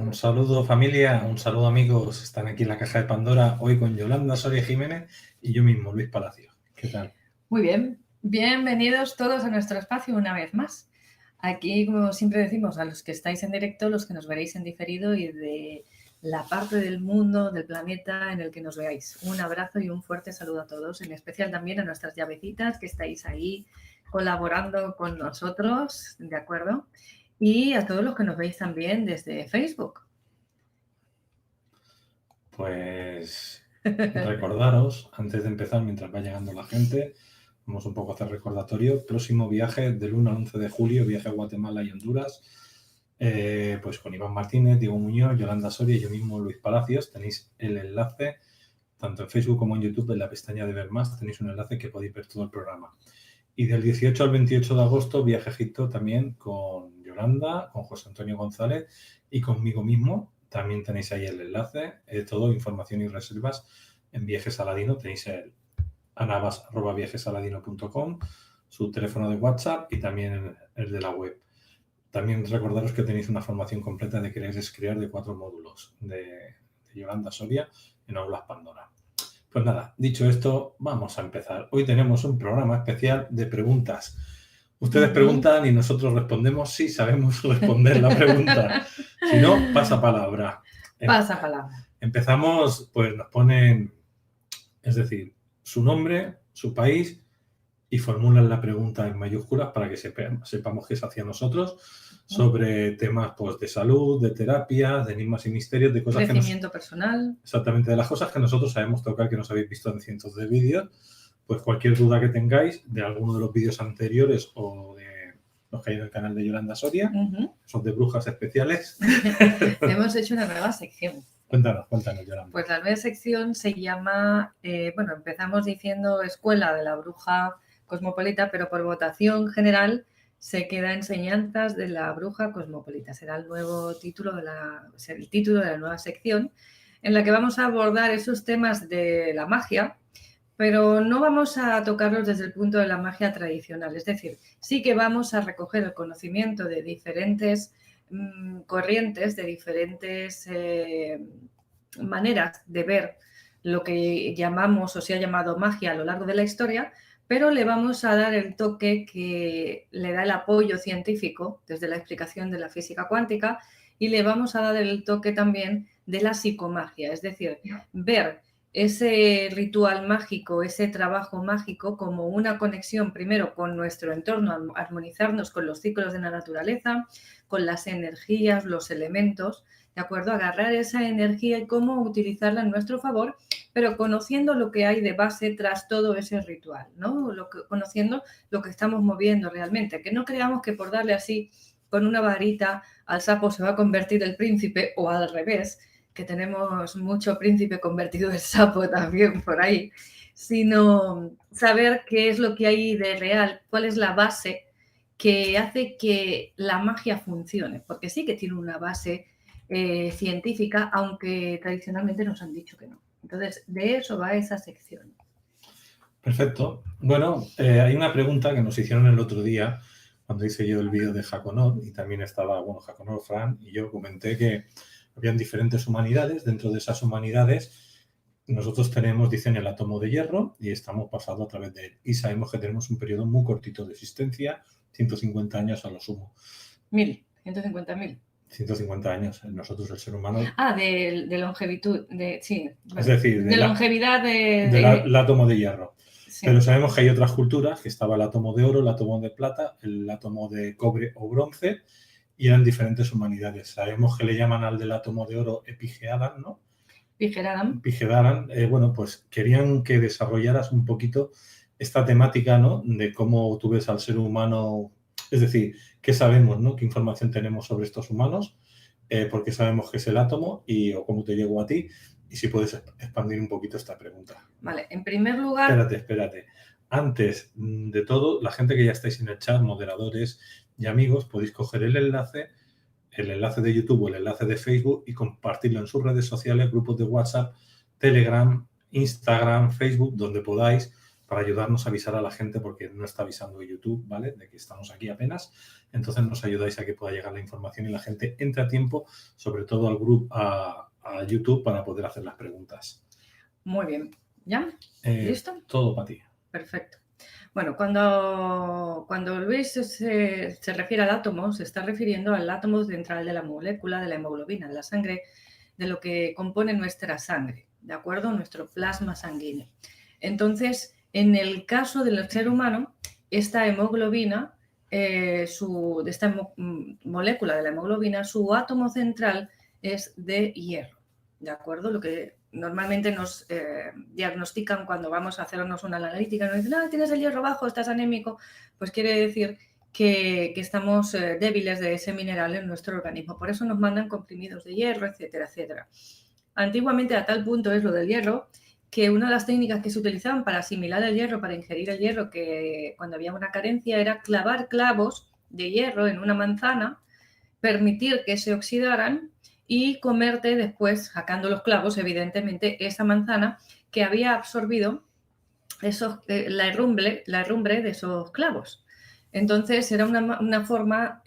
Un saludo familia, un saludo amigos. Están aquí en la caja de Pandora hoy con Yolanda Soria Jiménez y yo mismo, Luis Palacio. ¿Qué tal? Muy bien, bienvenidos todos a nuestro espacio una vez más. Aquí, como siempre decimos, a los que estáis en directo, los que nos veréis en diferido y de la parte del mundo, del planeta en el que nos veáis. Un abrazo y un fuerte saludo a todos, en especial también a nuestras llavecitas que estáis ahí colaborando con nosotros, ¿de acuerdo? Y a todos los que nos veis también desde Facebook. Pues recordaros, antes de empezar, mientras va llegando la gente, vamos un poco a hacer recordatorio. Próximo viaje del 1 al 11 de julio, viaje a Guatemala y Honduras. Pues con Iván Martínez, Diego Muñoz, Yolanda Soria y yo mismo, Luis Palacios. Tenéis el enlace, tanto en Facebook como en YouTube, en la pestaña de Ver Más, tenéis un enlace que podéis ver todo el programa. Y del 18 al 28 de agosto, viaje a Egipto también con Yolanda, con José Antonio González y conmigo mismo. También tenéis ahí el enlace, todo, información y reservas en Viajes Aladino. Tenéis el anabas@viajesaladino.com, su teléfono de WhatsApp y también el de la web. También recordaros que tenéis una formación completa de Querer Crear de 4 módulos de Yolanda Soria en Aulas Pandora. Pues nada, dicho esto, vamos a empezar. Hoy tenemos un programa especial de preguntas. Ustedes preguntan y nosotros respondemos si sabemos responder la pregunta. Si no, pasa palabra. Pasa palabra. Empezamos, pues nos ponen, es decir, su nombre, su país y formulan la pregunta en mayúsculas para que sepamos qué es hacia nosotros sobre temas pues, de salud, de terapia, de enigmas y misterios, de cosas crecimiento personal. Exactamente, de las cosas que nosotros sabemos tocar, que nos habéis visto en cientos de vídeos. Pues cualquier duda que tengáis de alguno de los vídeos anteriores o de los que hay en el canal de Yolanda Soria, son de brujas especiales. Hemos hecho una nueva sección. Cuéntanos, Yolanda. Pues la nueva sección se llama, empezamos diciendo Escuela de la Bruja Cosmopolita, pero por votación general se queda Enseñanzas de la Bruja Cosmopolita. Será el nuevo título el título de la nueva sección, en la que vamos a abordar esos temas de la magia, pero no vamos a tocarlos desde el punto de la magia tradicional. Es decir, sí que vamos a recoger el conocimiento de diferentes corrientes, de diferentes maneras de ver lo que llamamos o se ha llamado magia a lo largo de la historia, pero le vamos a dar el toque que le da el apoyo científico desde la explicación de la física cuántica y le vamos a dar el toque también de la psicomagia, es decir, ver ese ritual mágico, ese trabajo mágico como una conexión primero con nuestro entorno, armonizarnos con los ciclos de la naturaleza, con las energías, los elementos, ¿de acuerdo? Agarrar esa energía y cómo utilizarla en nuestro favor, pero conociendo lo que hay de base tras todo ese ritual, ¿no? Conociendo lo que estamos moviendo realmente, que no creamos que por darle así con una varita al sapo se va a convertir el príncipe o al revés, que tenemos mucho príncipe convertido en sapo también por ahí, sino saber qué es lo que hay de real, cuál es la base que hace que la magia funcione, porque sí que tiene una base científica, aunque tradicionalmente nos han dicho que no. Entonces, de eso va esa sección. Perfecto. Bueno, hay una pregunta que nos hicieron el otro día cuando hice yo el vídeo de Jaconot y también estaba, Jaconot, Fran, y yo comenté que habían diferentes humanidades. Dentro de esas humanidades nosotros tenemos, dicen, el átomo de hierro y estamos pasando a través de él. Y sabemos que tenemos un periodo muy cortito de existencia, 150 años a lo sumo. 150.000. 150 años, nosotros el ser humano. De longevidad, sí. Es decir, de longevidad del átomo de hierro. Sí. Pero sabemos que hay otras culturas, que estaba el átomo de oro, el átomo de plata, el átomo de cobre o bronce, y eran diferentes humanidades. Sabemos que le llaman al del átomo de oro Epigeadan, ¿no? Epigeadan. Pues querían que desarrollaras un poquito esta temática, ¿no? De cómo tú ves al ser humano, es decir, qué sabemos, ¿no? Qué información tenemos sobre estos humanos, por qué sabemos que es el átomo o cómo te llegó a ti, y si puedes expandir un poquito esta pregunta. Vale, en primer lugar... Espérate. Antes de todo, la gente que ya estáis en el chat, moderadores y amigos, podéis coger el enlace de YouTube o el enlace de Facebook y compartirlo en sus redes sociales, grupos de WhatsApp, Telegram, Instagram, Facebook, donde podáis, para ayudarnos a avisar a la gente, porque no está avisando YouTube, ¿vale? De que estamos aquí apenas. Entonces nos ayudáis a que pueda llegar la información y la gente entre a tiempo, sobre todo al grupo, a YouTube, para poder hacer las preguntas. Muy bien. ¿Ya? ¿Listo? Todo para ti. Perfecto. Bueno, cuando Luis se refiere al átomo, se está refiriendo al átomo central de la molécula de la hemoglobina, de la sangre, de lo que compone nuestra sangre, ¿de acuerdo? Nuestro plasma sanguíneo. Entonces, en el caso del ser humano, esta hemoglobina, de esta molécula de la hemoglobina, su átomo central es de hierro, ¿de acuerdo? Lo que normalmente nos diagnostican cuando vamos a hacernos una analítica, nos dicen, tienes el hierro bajo, estás anémico, pues quiere decir que estamos débiles de ese mineral en nuestro organismo. Por eso nos mandan comprimidos de hierro, etcétera, etcétera. Antiguamente, a tal punto es lo del hierro, que una de las técnicas que se utilizaban para asimilar el hierro, para ingerir el hierro, que cuando había una carencia, era clavar clavos de hierro en una manzana, permitir que se oxidaran y comerte después, sacando los clavos, evidentemente, esa manzana que había absorbido la herrumbre de esos clavos. Entonces era una forma,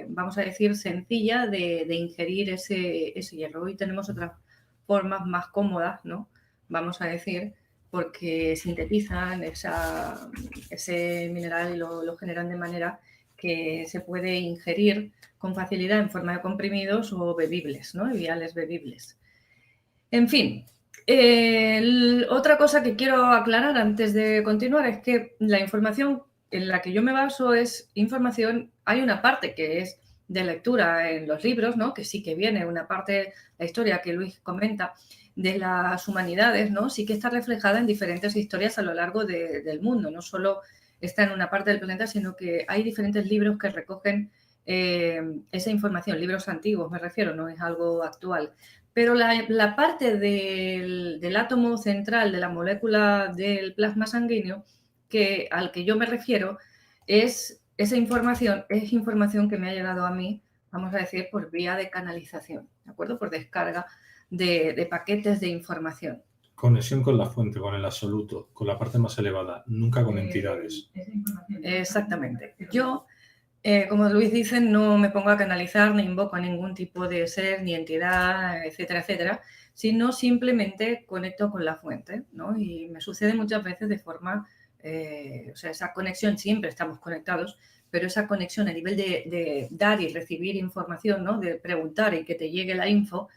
vamos a decir, sencilla de ingerir ese hierro. Hoy tenemos otras formas más cómodas, ¿no? Vamos a decir, porque sintetizan ese mineral y lo generan de manera que se puede ingerir con facilidad en forma de comprimidos o bebibles, ¿no? Viales bebibles. En fin, otra cosa que quiero aclarar antes de continuar es que la información en la que yo me baso es información, hay una parte que es de lectura en los libros, ¿no? Que sí que viene una parte, la historia que Luis comenta, de las humanidades, ¿no? Sí que está reflejada en diferentes historias a lo largo del mundo, no solo está en una parte del planeta, sino que hay diferentes libros que recogen esa información, libros antiguos me refiero, no es algo actual. Pero la parte del átomo central de la molécula del plasma sanguíneo al que yo me refiero es información que me ha llegado a mí, vamos a decir, por vía de canalización, ¿de acuerdo? Por descarga de paquetes de información. Conexión con la fuente, con el absoluto, con la parte más elevada, nunca con entidades. Exactamente. Yo, como Luis dice, no me pongo a canalizar ni invoco a ningún tipo de ser ni entidad, etcétera, etcétera, sino simplemente conecto con la fuente, ¿no? Y me sucede muchas veces de forma, o sea, esa conexión, siempre estamos conectados, pero esa conexión a nivel de dar y recibir información, ¿no? De preguntar y que te llegue la info,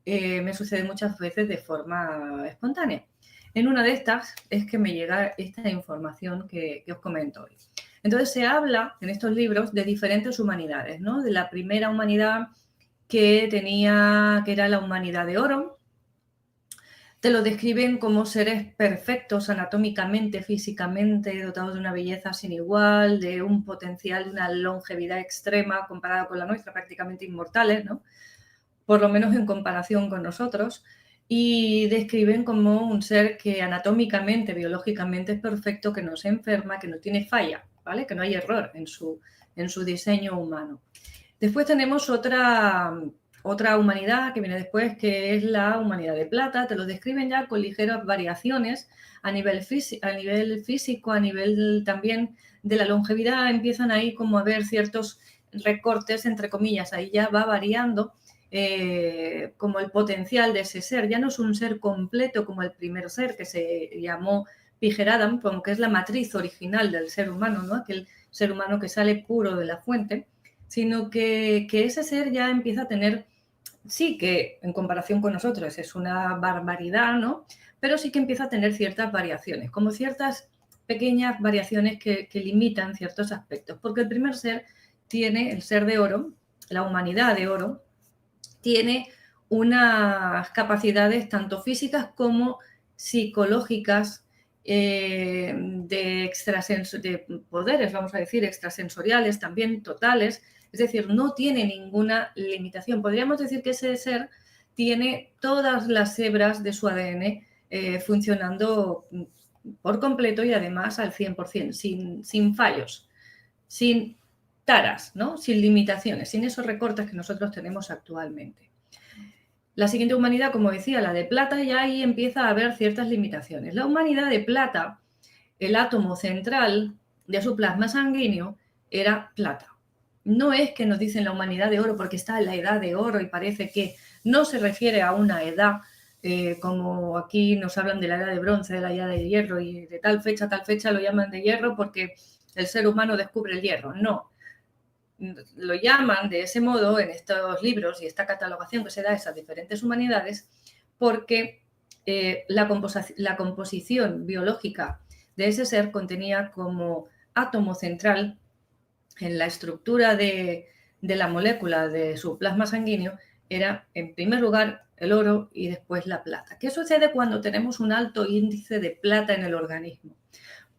me sucede muchas veces de forma espontánea. En una de estas es que me llega esta información que os comento hoy. Entonces se habla en estos libros de diferentes humanidades, ¿no? De la primera humanidad que era la humanidad de oro. Te lo describen como seres perfectos anatómicamente, físicamente, dotados de una belleza sin igual, de un potencial, de una longevidad extrema comparada con la nuestra, prácticamente inmortales, ¿no? Por lo menos en comparación con nosotros, y describen como un ser que anatómicamente, biológicamente es perfecto, que no se enferma, que no tiene falla, ¿vale? Que no hay error en su diseño humano. Después tenemos otra humanidad que viene después, que es la humanidad de plata. Te lo describen ya con ligeras variaciones a nivel físico, a nivel también de la longevidad. Empiezan ahí como a ver ciertos recortes, entre comillas, ahí ya va variando. Como el potencial de ese ser. Ya no es un ser completo como el primer ser que se llamó Piger Adam, como que es la matriz original del ser humano, ¿no? Aquel ser humano que sale puro de la fuente, sino que ese ser ya empieza a tener, sí que en comparación con nosotros es una barbaridad, ¿no? Pero sí que empieza a tener ciertas variaciones, como ciertas pequeñas variaciones que limitan ciertos aspectos, porque el primer ser tiene, el ser de oro, la humanidad de oro, tiene unas capacidades tanto físicas como psicológicas, de poderes, vamos a decir, extrasensoriales, también totales, es decir, no tiene ninguna limitación. Podríamos decir que ese ser tiene todas las hebras de su ADN funcionando por completo y además al 100%, sin fallos, sin taras, ¿no? Sin limitaciones, sin esos recortes que nosotros tenemos actualmente. La siguiente humanidad, como decía, la de plata, ya ahí empieza a haber ciertas limitaciones. La humanidad de plata el átomo central de su plasma sanguíneo era plata. No es que nos dicen la humanidad de oro porque está en la edad de oro y parece que no se refiere a una edad como aquí nos hablan de la edad de bronce, de la edad de hierro y de tal fecha lo llaman de hierro porque el ser humano descubre el hierro. No, lo llaman de ese modo en estos libros y esta catalogación que se da a esas diferentes humanidades porque la composición biológica de ese ser contenía como átomo central en la estructura de la molécula de su plasma sanguíneo era, en primer lugar, el oro y después la plata. ¿Qué sucede cuando tenemos un alto índice de plata en el organismo?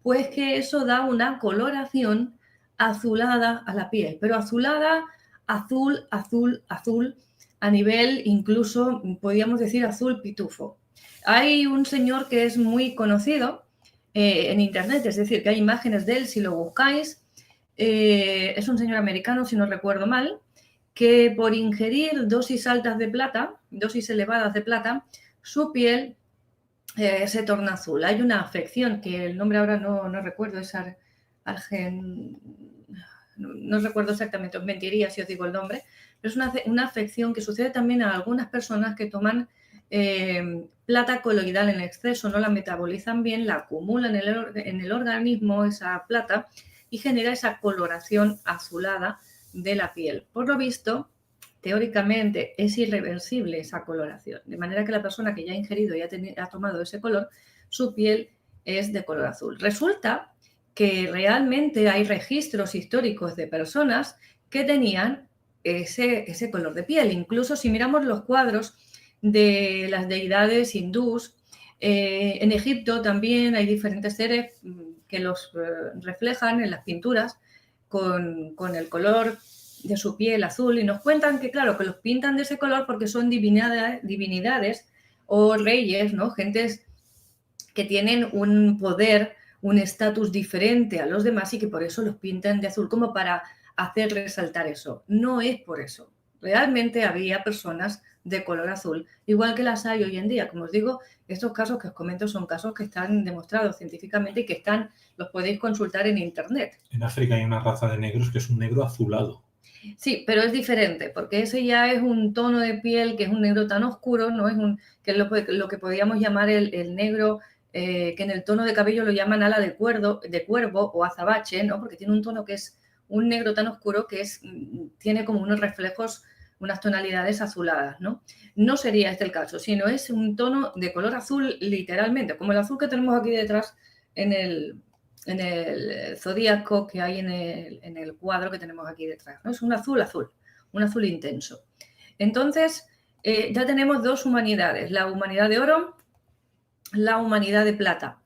Pues que eso da una coloración azulada a la piel, pero azulada, azul, azul, azul, a nivel incluso, podríamos decir, azul pitufo. Hay un señor que es muy conocido en internet, es decir, que hay imágenes de él si lo buscáis. Es un señor americano, si no recuerdo mal, que por ingerir dosis altas de plata, dosis elevadas de plata, su piel se torna azul. Hay una afección que el nombre ahora no recuerdo, es no recuerdo exactamente, os mentiría si os digo el nombre, pero es una afección que sucede también a algunas personas que toman plata coloidal en exceso, no la metabolizan bien, la acumulan en el organismo, esa plata, y genera esa coloración azulada de la piel. Por lo visto, teóricamente es irreversible esa coloración, de manera que la persona que ya ha ingerido y ha tomado ese color, su piel es de color azul. Resulta que realmente hay registros históricos de personas que tenían ese color de piel. Incluso si miramos los cuadros de las deidades hindús, en Egipto también hay diferentes seres que los reflejan en las pinturas con el color de su piel azul y nos cuentan que, claro, que los pintan de ese color porque son divinidades o reyes, ¿no? Gentes que tienen un poder, un estatus diferente a los demás y que por eso los pintan de azul, como para hacer resaltar eso. No es por eso. Realmente había personas de color azul, igual que las hay hoy en día. Como os digo, estos casos que os comento son casos que están demostrados científicamente y que los podéis consultar en internet. En África hay una raza de negros que es un negro azulado. Sí, pero es diferente, porque ese ya es un tono de piel que es un negro tan oscuro, no es que es lo que podríamos llamar el negro, que en el tono de cabello lo llaman ala de cuervo o azabache, ¿no? Porque tiene un tono que es un negro tan oscuro que tiene como unos reflejos, unas tonalidades azuladas, ¿no? No sería este el caso, sino es un tono de color azul literalmente, como el azul que tenemos aquí detrás en el zodíaco que hay en el cuadro que tenemos aquí detrás, ¿no? Es un azul azul, un azul intenso. Entonces, ya tenemos dos humanidades, la humanidad de oro, la humanidad de plata.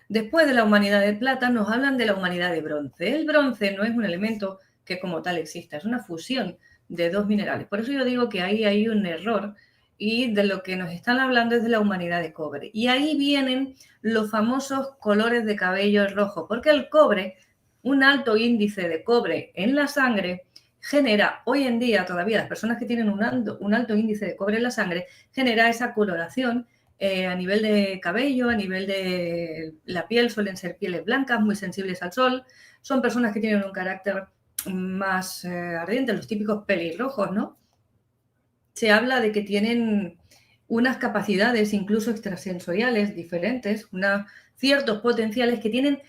Después de la humanidad de plata nos hablan de la humanidad de bronce. El bronce no es un elemento que como tal exista, es una fusión de dos minerales. Por eso yo digo que ahí hay un error y de lo que nos están hablando es de la humanidad de cobre. Y ahí vienen los famosos colores de cabello rojo, porque el cobre, un alto índice de cobre en la sangre, genera, hoy en día todavía las personas que tienen un alto índice de cobre en la sangre, genera esa coloración a nivel de cabello, a nivel de la piel, suelen ser pieles blancas, muy sensibles al sol, son personas que tienen un carácter más ardiente, los típicos pelirrojos, ¿no? Se habla de que tienen unas capacidades incluso extrasensoriales diferentes, ciertos potenciales que tienen.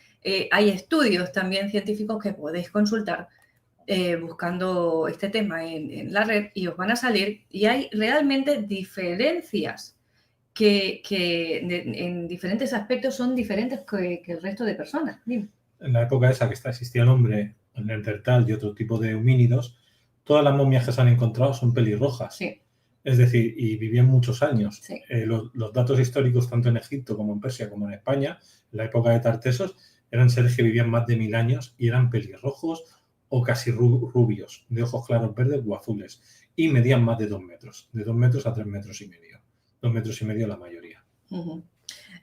Hay estudios también científicos que podéis consultar buscando este tema en la red y os van a salir y hay realmente diferencias que en diferentes aspectos son diferentes que el resto de personas. Dime. En la época esa que existía el hombre, el neandertal y otro tipo de homínidos, todas las momias que se han encontrado son pelirrojas. Sí. Es decir, y vivían muchos años. Sí. Los datos históricos, tanto en Egipto como en Persia como en España, en la época de Tartesos, eran seres que vivían más de 1000 años y eran pelirrojos o casi rubios, de ojos claros verdes o azules, y medían más de 2 metros, de 2 metros a 3 metros y medio. 2 metros y medio la mayoría. Uh-huh.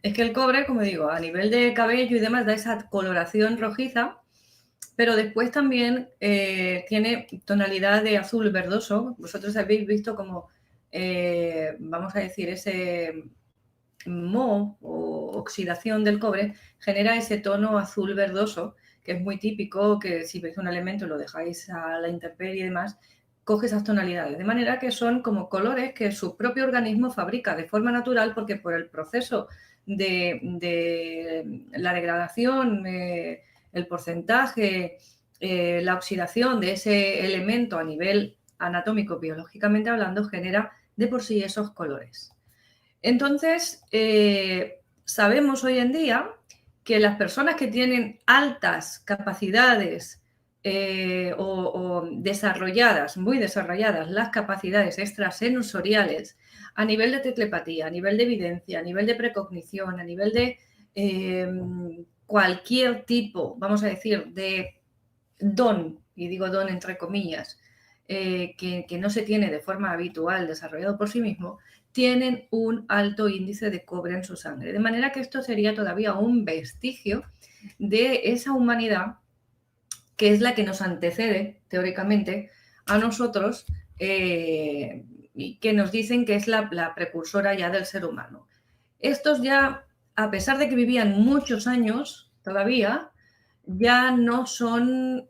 Es que el cobre, como digo, a nivel de cabello y demás, da esa coloración rojiza, pero después también tiene tonalidad de azul verdoso. Vosotros habéis visto como, vamos a decir, ese moho o oxidación del cobre genera ese tono azul verdoso, que es muy típico, que si veis un elemento y lo dejáis a la intemperie y demás, coge esas tonalidades. De manera que son como colores que su propio organismo fabrica de forma natural, porque por el proceso de la degradación, el porcentaje, la oxidación de ese elemento a nivel anatómico, biológicamente hablando, genera de por sí esos colores. Entonces, sabemos hoy en día que las personas que tienen altas capacidades o desarrolladas, muy desarrolladas, las capacidades extrasensoriales a nivel de telepatía, a nivel de evidencia, a nivel de precognición, a nivel de cualquier tipo, vamos a decir, de don, y digo don entre comillas, que no se tiene de forma habitual desarrollado por sí mismo, tienen un alto índice de cobre en su sangre. De manera que esto sería todavía un vestigio de esa humanidad que es la que nos antecede, teóricamente, a nosotros y que nos dicen que es la precursora ya del ser humano. Estos ya, a pesar de que vivían muchos años todavía, ya no son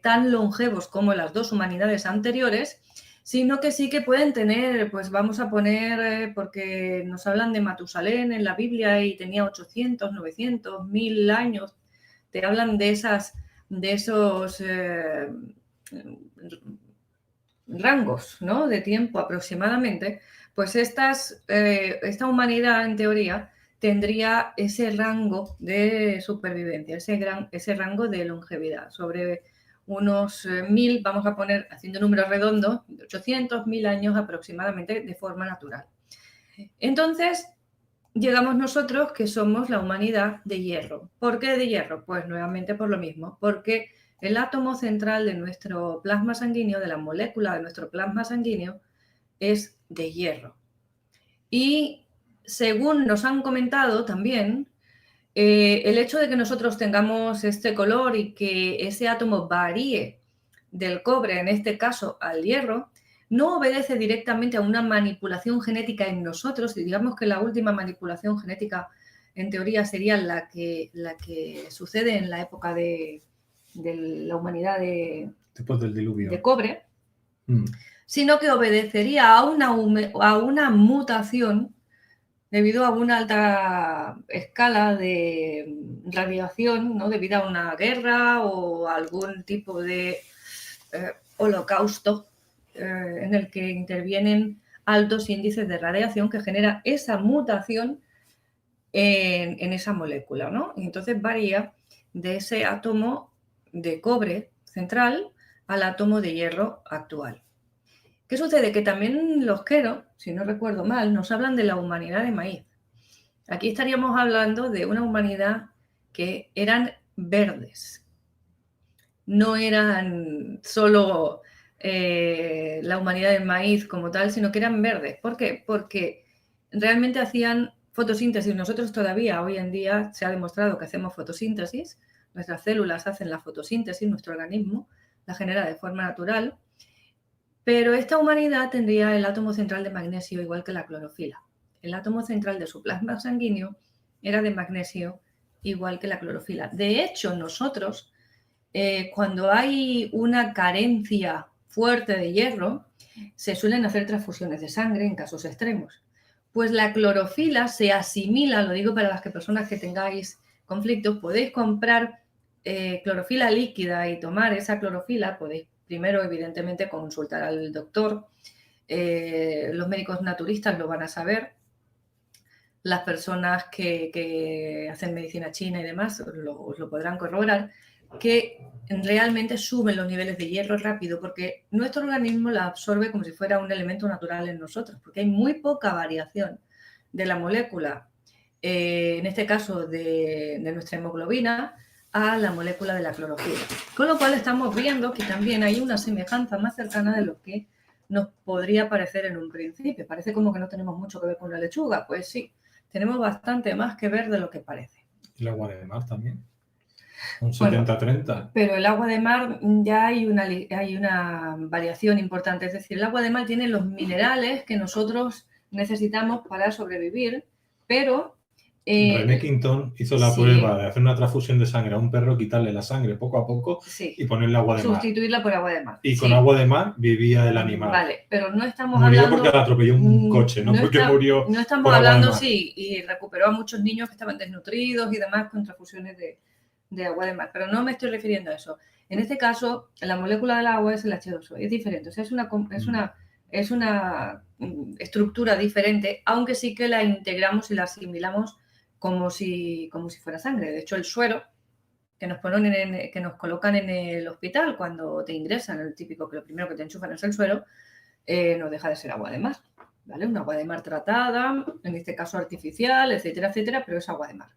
tan longevos como las dos humanidades anteriores, sino que sí que pueden tener, pues vamos a poner, porque nos hablan de Matusalén en la Biblia y tenía 800, 900, 1000 años, te hablan de esos rangos, ¿no?, de tiempo aproximadamente, pues esta humanidad, en teoría, tendría ese rango de supervivencia, ese rango de longevidad, sobre unos 1000, vamos a poner, haciendo números redondos, 800, 1000 años aproximadamente de forma natural. Entonces, llegamos nosotros, que somos la humanidad de hierro. ¿Por qué de hierro? Pues nuevamente por lo mismo, porque el átomo central de nuestro plasma sanguíneo, de la molécula de nuestro plasma sanguíneo, es de hierro. Y según nos han comentado también, el hecho de que nosotros tengamos este color y que ese átomo varíe del cobre, en este caso al hierro, no obedece directamente a una manipulación genética en nosotros, y digamos que la última manipulación genética, en teoría, sería la que sucede en la época de la humanidad después del diluvio, de cobre, sino que obedecería a una mutación debido a una alta escala de radiación, ¿no?, debido a una guerra o algún tipo de holocausto en el que intervienen altos índices de radiación que genera esa mutación en esa molécula, ¿no? Y entonces varía de ese átomo de cobre central al átomo de hierro actual. ¿Qué sucede? Que también los Quero, si no recuerdo mal, nos hablan de la humanidad de maíz. Aquí estaríamos hablando de una humanidad que eran verdes. No eran solo la humanidad del maíz como tal, sino que eran verdes. ¿Por qué? Porque realmente hacían fotosíntesis. Nosotros todavía, hoy en día, se ha demostrado que hacemos fotosíntesis. Nuestras células hacen la fotosíntesis, nuestro organismo la genera de forma natural. Pero esta humanidad tendría el átomo central de magnesio igual que la clorofila. El átomo central de su plasma sanguíneo era de magnesio igual que la clorofila. De hecho, nosotros, cuando hay una carencia fuerte de hierro, se suelen hacer transfusiones de sangre en casos extremos. Pues la clorofila se asimila, lo digo para las personas que tengáis conflictos, podéis comprar clorofila líquida y tomar esa clorofila. Podéis primero, evidentemente, consultar al doctor. Los médicos naturistas lo van a saber. Las personas que hacen medicina china y demás os lo podrán corroborar, que realmente suben los niveles de hierro rápido porque nuestro organismo la absorbe como si fuera un elemento natural en nosotros, porque hay muy poca variación de la molécula, en este caso de nuestra hemoglobina, a la molécula de la clorofila. Con lo cual estamos viendo que también hay una semejanza más cercana de lo que nos podría parecer en un principio. Parece como que no tenemos mucho que ver con la lechuga. Pues sí, tenemos bastante más que ver de lo que parece. ¿Y el agua de mar también? Un 70-30. Bueno, pero el agua de mar ya hay una variación importante. Es decir, el agua de mar tiene los minerales que nosotros necesitamos para sobrevivir, pero René Quintón hizo la sí. prueba de hacer una transfusión de sangre a un perro, quitarle la sangre poco a poco Sí. y ponerle agua de mar. Sustituirla por agua de mar. Y Sí. con agua de mar vivía el animal. Vale, pero no estamos Murió hablando... porque le atropelló un coche, no porque murió No estamos por agua de hablando, mar. sí, y recuperó a muchos niños que estaban desnutridos y demás con transfusiones de agua de mar, pero no me estoy refiriendo a eso. En este caso, la molécula del agua es el H2O, es diferente, o sea, es una estructura diferente, aunque sí que la integramos y la asimilamos como si fuera sangre. De hecho, el suero que nos colocan en el hospital cuando te ingresan, el típico que lo primero que te enchufan es el suero, no deja de ser agua de mar, ¿vale? Un agua de mar tratada, en este caso artificial, etcétera, etcétera, pero es agua de mar.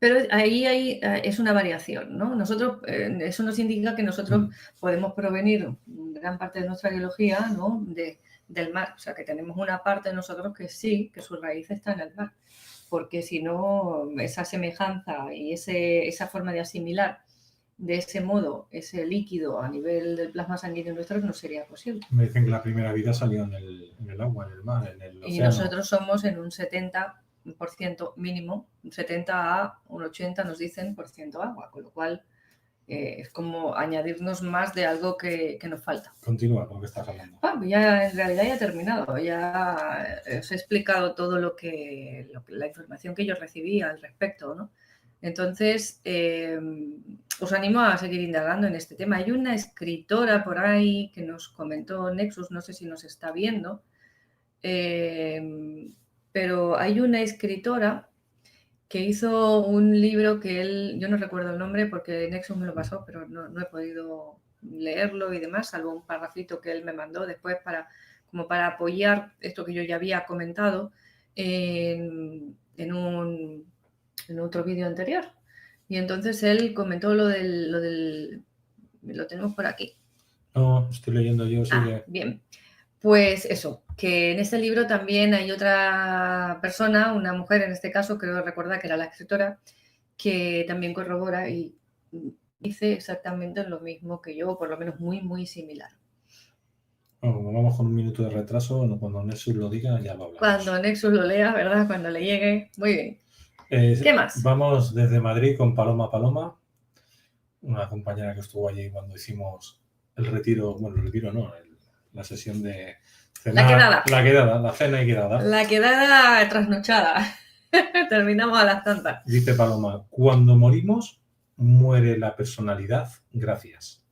Pero ahí es una variación, ¿no? Nosotros, eso nos indica que nosotros podemos provenir gran parte de nuestra biología, ¿no? del mar, o sea, que tenemos una parte de nosotros que sí, que su raíz está en el mar, porque si no, esa semejanza y esa forma de asimilar de ese modo ese líquido a nivel del plasma sanguíneo nuestro no sería posible. Me dicen que la primera vida salió en el agua, en el mar, en el océano. Y nosotros somos en un 70% mínimo, un 70 a un 80 nos dicen por ciento agua, con lo cual es como añadirnos más de algo que nos falta. Continúa con lo que estás hablando. Ya en realidad ya he terminado, ya os he explicado todo la información que yo recibí al respecto, ¿no? Entonces, os animo a seguir indagando en este tema. Hay una escritora por ahí que nos comentó Nexus, no sé si nos está viendo, pero hay una escritora que hizo un libro que yo no recuerdo el nombre porque Nexus me lo pasó, pero no he podido leerlo y demás, salvo un parrafito que él me mandó después como para apoyar esto que yo ya había comentado en otro vídeo anterior. Y entonces él comentó lo del lo tenemos por aquí. No, estoy leyendo yo, sigue. Bien. Pues eso, que en este libro también hay otra persona, una mujer en este caso, creo recordar que era la escritora, que también corrobora y dice exactamente lo mismo que yo, por lo menos muy, muy similar. Bueno, como vamos con un minuto de retraso, cuando Nexus lo diga ya lo hablamos. Cuando Nexus lo lea, ¿verdad? Cuando le llegue. Muy bien. ¿Qué más? Vamos desde Madrid con Paloma Paloma, una compañera que estuvo allí cuando hicimos el retiro, bueno, el retiro no, la sesión de cenar, la cena y quedada. La quedada trasnochada. Terminamos a las tantas. Dice Paloma, cuando morimos, muere la personalidad. Gracias.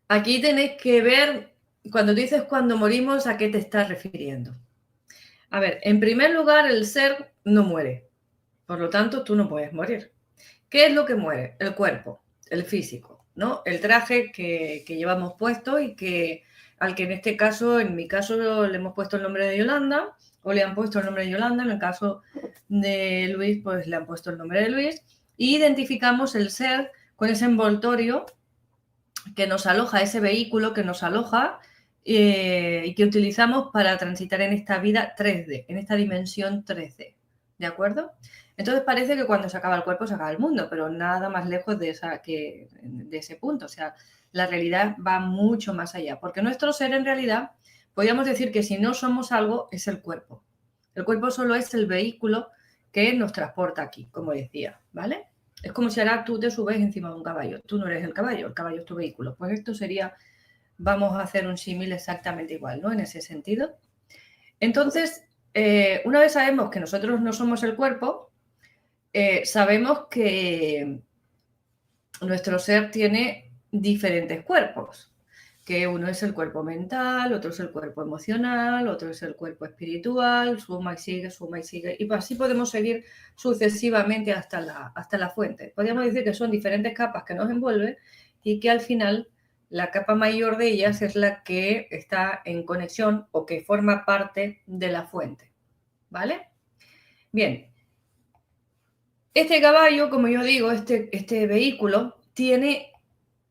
Aquí tenéis que ver, cuando dices cuando morimos, ¿a qué te estás refiriendo? A ver, en primer lugar, el ser no muere. Por lo tanto, tú no puedes morir. ¿Qué es lo que muere? El cuerpo, el físico, ¿no? El traje que llevamos puesto y al que en este caso, en mi caso, le hemos puesto el nombre de Yolanda, o le han puesto el nombre de Yolanda, en el caso de Luis, pues le han puesto el nombre de Luis, y identificamos el ser con ese envoltorio que nos aloja, ese vehículo que nos aloja y que utilizamos para transitar en esta vida 3D, en esta dimensión 3D, ¿de acuerdo? Entonces parece que cuando se acaba el cuerpo se acaba el mundo, pero nada más lejos de ese punto. O sea, la realidad va mucho más allá, porque nuestro ser en realidad, podríamos decir que si no somos algo, es el cuerpo. El cuerpo solo es el vehículo que nos transporta aquí, como decía, ¿vale? Es como si ahora tú te subes encima de un caballo. Tú no eres el caballo es tu vehículo. Pues esto sería, vamos a hacer un símil exactamente igual, ¿no? En ese sentido. Entonces, una vez sabemos que nosotros no somos el cuerpo, sabemos que nuestro ser tiene diferentes cuerpos, que uno es el cuerpo mental, otro es el cuerpo emocional, otro es el cuerpo espiritual, suma y sigue, y así podemos seguir sucesivamente hasta la fuente. Podríamos decir que son diferentes capas que nos envuelven y que al final la capa mayor de ellas es la que está en conexión o que forma parte de la fuente, ¿vale? Bien. Este caballo, como yo digo, este vehículo tiene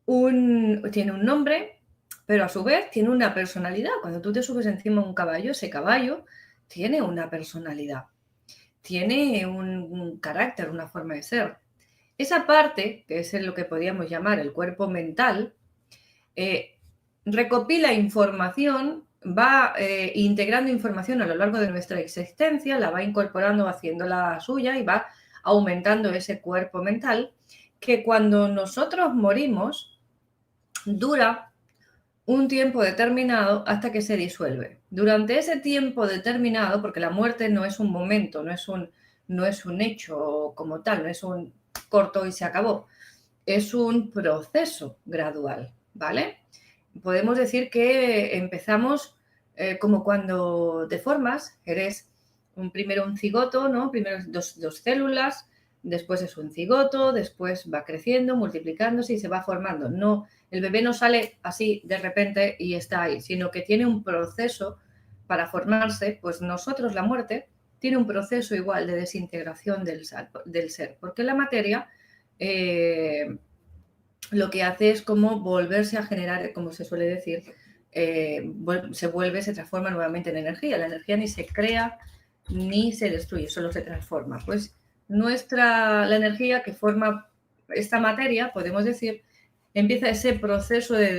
un nombre, pero a su vez tiene una personalidad. Cuando tú te subes encima de un caballo, ese caballo tiene una personalidad, tiene un carácter, una forma de ser. Esa parte, que es lo que podríamos llamar el cuerpo mental, recopila información va integrando información a lo largo de nuestra existencia, la va incorporando, haciéndola suya y va aumentando ese cuerpo mental que cuando nosotros morimos dura un tiempo determinado hasta que se disuelve. Durante ese tiempo determinado, porque la muerte no es un momento, no es un hecho como tal, no es un corto y se acabó, es un proceso gradual, ¿vale? Podemos decir que empezamos como cuando te formas, eres primero un cigoto, ¿no? Primero dos células, después es un cigoto, después va creciendo, multiplicándose y se va formando. No, el bebé no sale así de repente y está ahí, sino que tiene un proceso para formarse, pues nosotros la muerte tiene un proceso igual de desintegración del ser, porque la materia lo que hace es como volverse a generar, como se suele decir, se transforma nuevamente en energía. La energía ni se crea ni se destruye, solo se transforma. Pues la energía que forma esta materia, podemos decir, empieza ese proceso de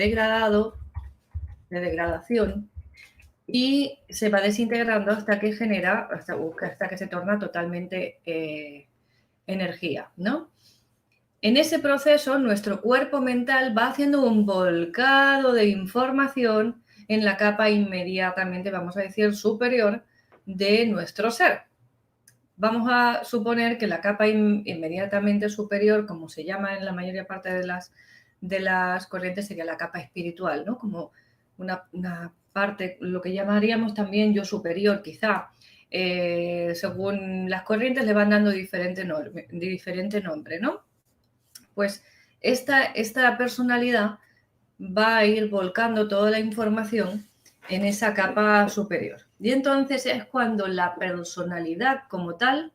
degradación, y se va desintegrando hasta que hasta que se torna totalmente energía, ¿no? En ese proceso, nuestro cuerpo mental va haciendo un volcado de información en la capa inmediatamente, vamos a decir, superior de nuestro ser. Vamos a suponer que la capa inmediatamente superior, como se llama en la mayoría parte de las corrientes, sería la capa espiritual, ¿no? Como una parte, lo que llamaríamos también yo superior, quizá. Según las corrientes le van dando diferente nombre, ¿no? Pues esta personalidad va a ir volcando toda la información en esa capa superior. Y entonces es cuando la personalidad como tal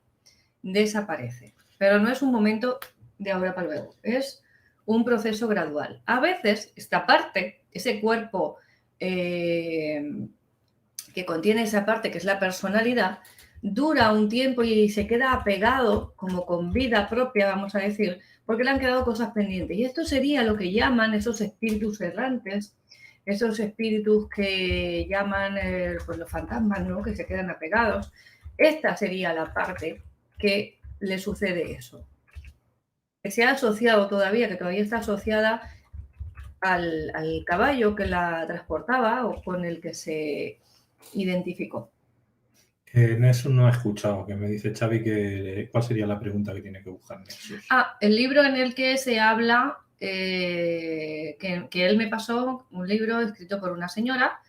desaparece. Pero no es un momento de ahora para luego, es un proceso gradual. A veces esta parte, ese cuerpo que contiene esa parte que es la personalidad, dura un tiempo y se queda apegado como con vida propia, vamos a decir, porque le han quedado cosas pendientes. Y esto sería lo que llaman esos espíritus errantes, esos espíritus que llaman pues los fantasmas, ¿no? Que se quedan apegados. Esta sería la parte que le sucede eso. Que se ha asociado todavía, que todavía está asociada al caballo que la transportaba o con el que se identificó. En eso no he escuchado, que me dice Xavi que cuál sería la pregunta que tiene que buscar Nexus. El libro en el que se habla, que él me pasó, un libro escrito por una señora,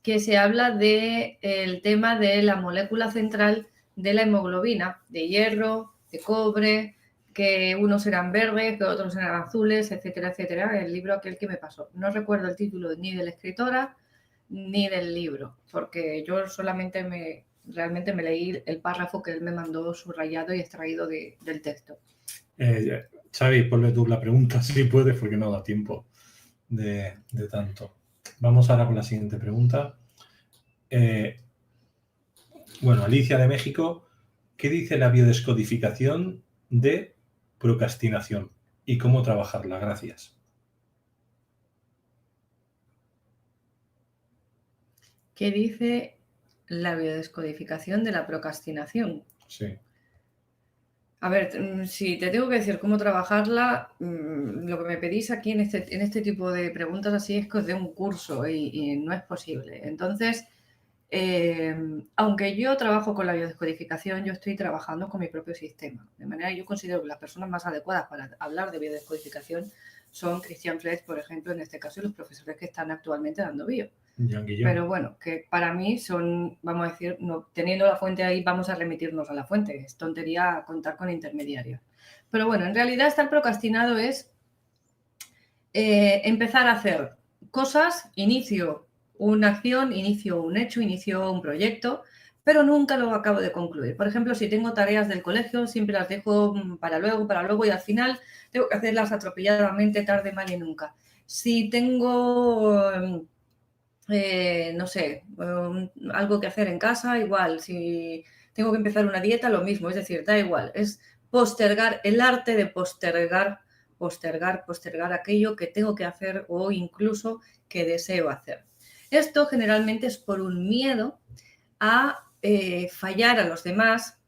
que se habla del tema de la molécula central de la hemoglobina, de hierro, de cobre, que unos eran verdes, que otros eran azules, etcétera, etcétera. El libro aquel que me pasó. No recuerdo el título ni de la escritora ni del libro, porque yo solamente realmente me leí el párrafo que él me mandó subrayado y extraído del texto. Xavi, ponle tú la pregunta si puedes, porque no da tiempo de tanto. Vamos ahora con la siguiente pregunta. Bueno, Alicia de México, ¿qué dice la biodescodificación de procrastinación y cómo trabajarla? Gracias. ¿Qué dice la biodescodificación de la procrastinación? Sí. A ver, si te tengo que decir cómo trabajarla, lo que me pedís aquí en este tipo de preguntas así es que os dé un curso y no es posible. Entonces, aunque yo trabajo con la biodescodificación, yo estoy trabajando con mi propio sistema. De manera que yo considero que las personas más adecuadas para hablar de biodescodificación son Christian Fletch, por ejemplo, en este caso, y los profesores que están actualmente dando bio. Pero bueno, que para mí son, vamos a decir, no, teniendo la fuente ahí, vamos a remitirnos a la fuente. Es tontería contar con intermediarios. Pero bueno, en realidad estar procrastinado es empezar a hacer cosas, inicio una acción, inicio un hecho, inicio un proyecto, pero nunca lo acabo de concluir. Por ejemplo, si tengo tareas del colegio, siempre las dejo para luego y al final tengo que hacerlas atropelladamente, tarde, mal y nunca. Si tengo no sé, algo que hacer en casa, igual. Si tengo que empezar una dieta, lo mismo. Es decir, da igual. Es postergar, el arte de postergar aquello que tengo que hacer o incluso que deseo hacer. Esto generalmente es por un miedo a fallar a los demás,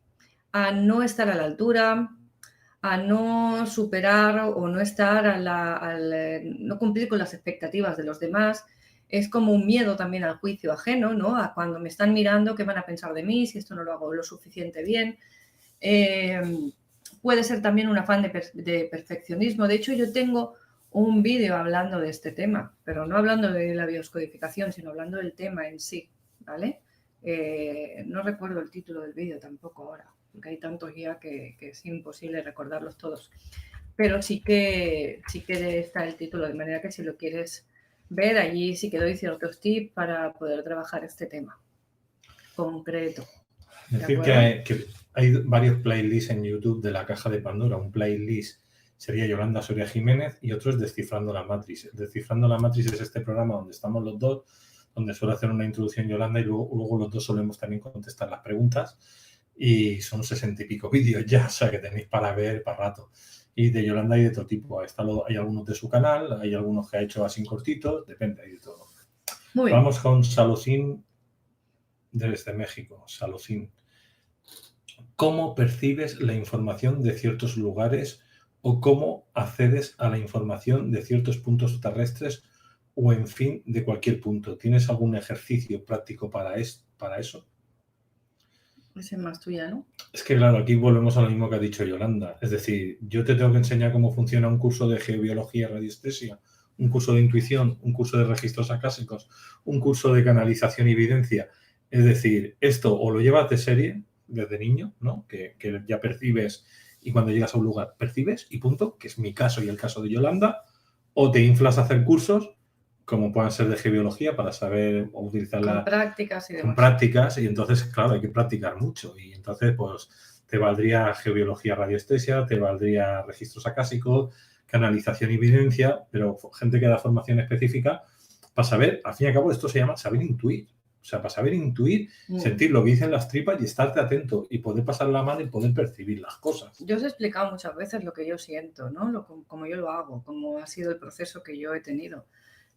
a no estar a la altura, a no superar o no estar no cumplir con las expectativas de los demás. Es como un miedo también al juicio ajeno, ¿no? A cuando me están mirando, ¿qué van a pensar de mí si esto no lo hago lo suficiente bien? Puede ser también un afán de perfeccionismo. De hecho, yo tengo un vídeo hablando de este tema, pero no hablando de la bioscodificación, sino hablando del tema en sí, ¿vale? No recuerdo el título del vídeo tampoco ahora, porque hay tantos ya que es imposible recordarlos todos. Pero sí que está el título, de manera que si lo quieres ver, allí sí que doy ciertos tips para poder trabajar este tema concreto. Es decir, que hay varios playlists en YouTube de la caja de Pandora. Un playlist sería Yolanda Soria Jiménez y otro es Descifrando la Matrix. Descifrando la Matrix es este programa donde estamos los dos, donde suele hacer una introducción Yolanda y luego los dos solemos también contestar las preguntas. Y son 60 y pico vídeos ya, o sea que tenéis para ver para rato. Y de Yolanda hay de todo tipo. Hay algunos de su canal, hay algunos que ha hecho así cortitos, depende, hay de todo. Muy Vamos bien. Con Salocín desde México. Salocín. ¿Cómo percibes la información de ciertos lugares o cómo accedes a la información de ciertos puntos terrestres o, en fin, de cualquier punto? ¿Tienes algún ejercicio práctico para eso? Esa es más tuya, ¿no? Es que, claro, aquí volvemos a lo mismo que ha dicho Yolanda. Es decir, yo te tengo que enseñar cómo funciona un curso de geobiología y radiestesia, un curso de intuición, un curso de registros acásicos, un curso de canalización y evidencia. Es decir, esto o lo llevas de serie desde niño, ¿no? Que ya percibes y cuando llegas a un lugar percibes y punto, que es mi caso y el caso de Yolanda, o te inflas a hacer cursos como puedan ser de geobiología para saber utilizarla con prácticas y demás. Con prácticas, y entonces, claro, hay que practicar mucho. Y entonces, pues, te valdría geobiología radiestesia, te valdría registros acásicos, canalización y evidencia, pero gente que da formación específica para saber, al fin y al cabo, esto se llama saber intuir. O sea, para saber intuir, sentir lo que dicen las tripas y estarte atento y poder pasar la mano y poder percibir las cosas. Yo os he explicado muchas veces lo que yo siento, ¿no? Como yo lo hago, cómo ha sido el proceso que yo he tenido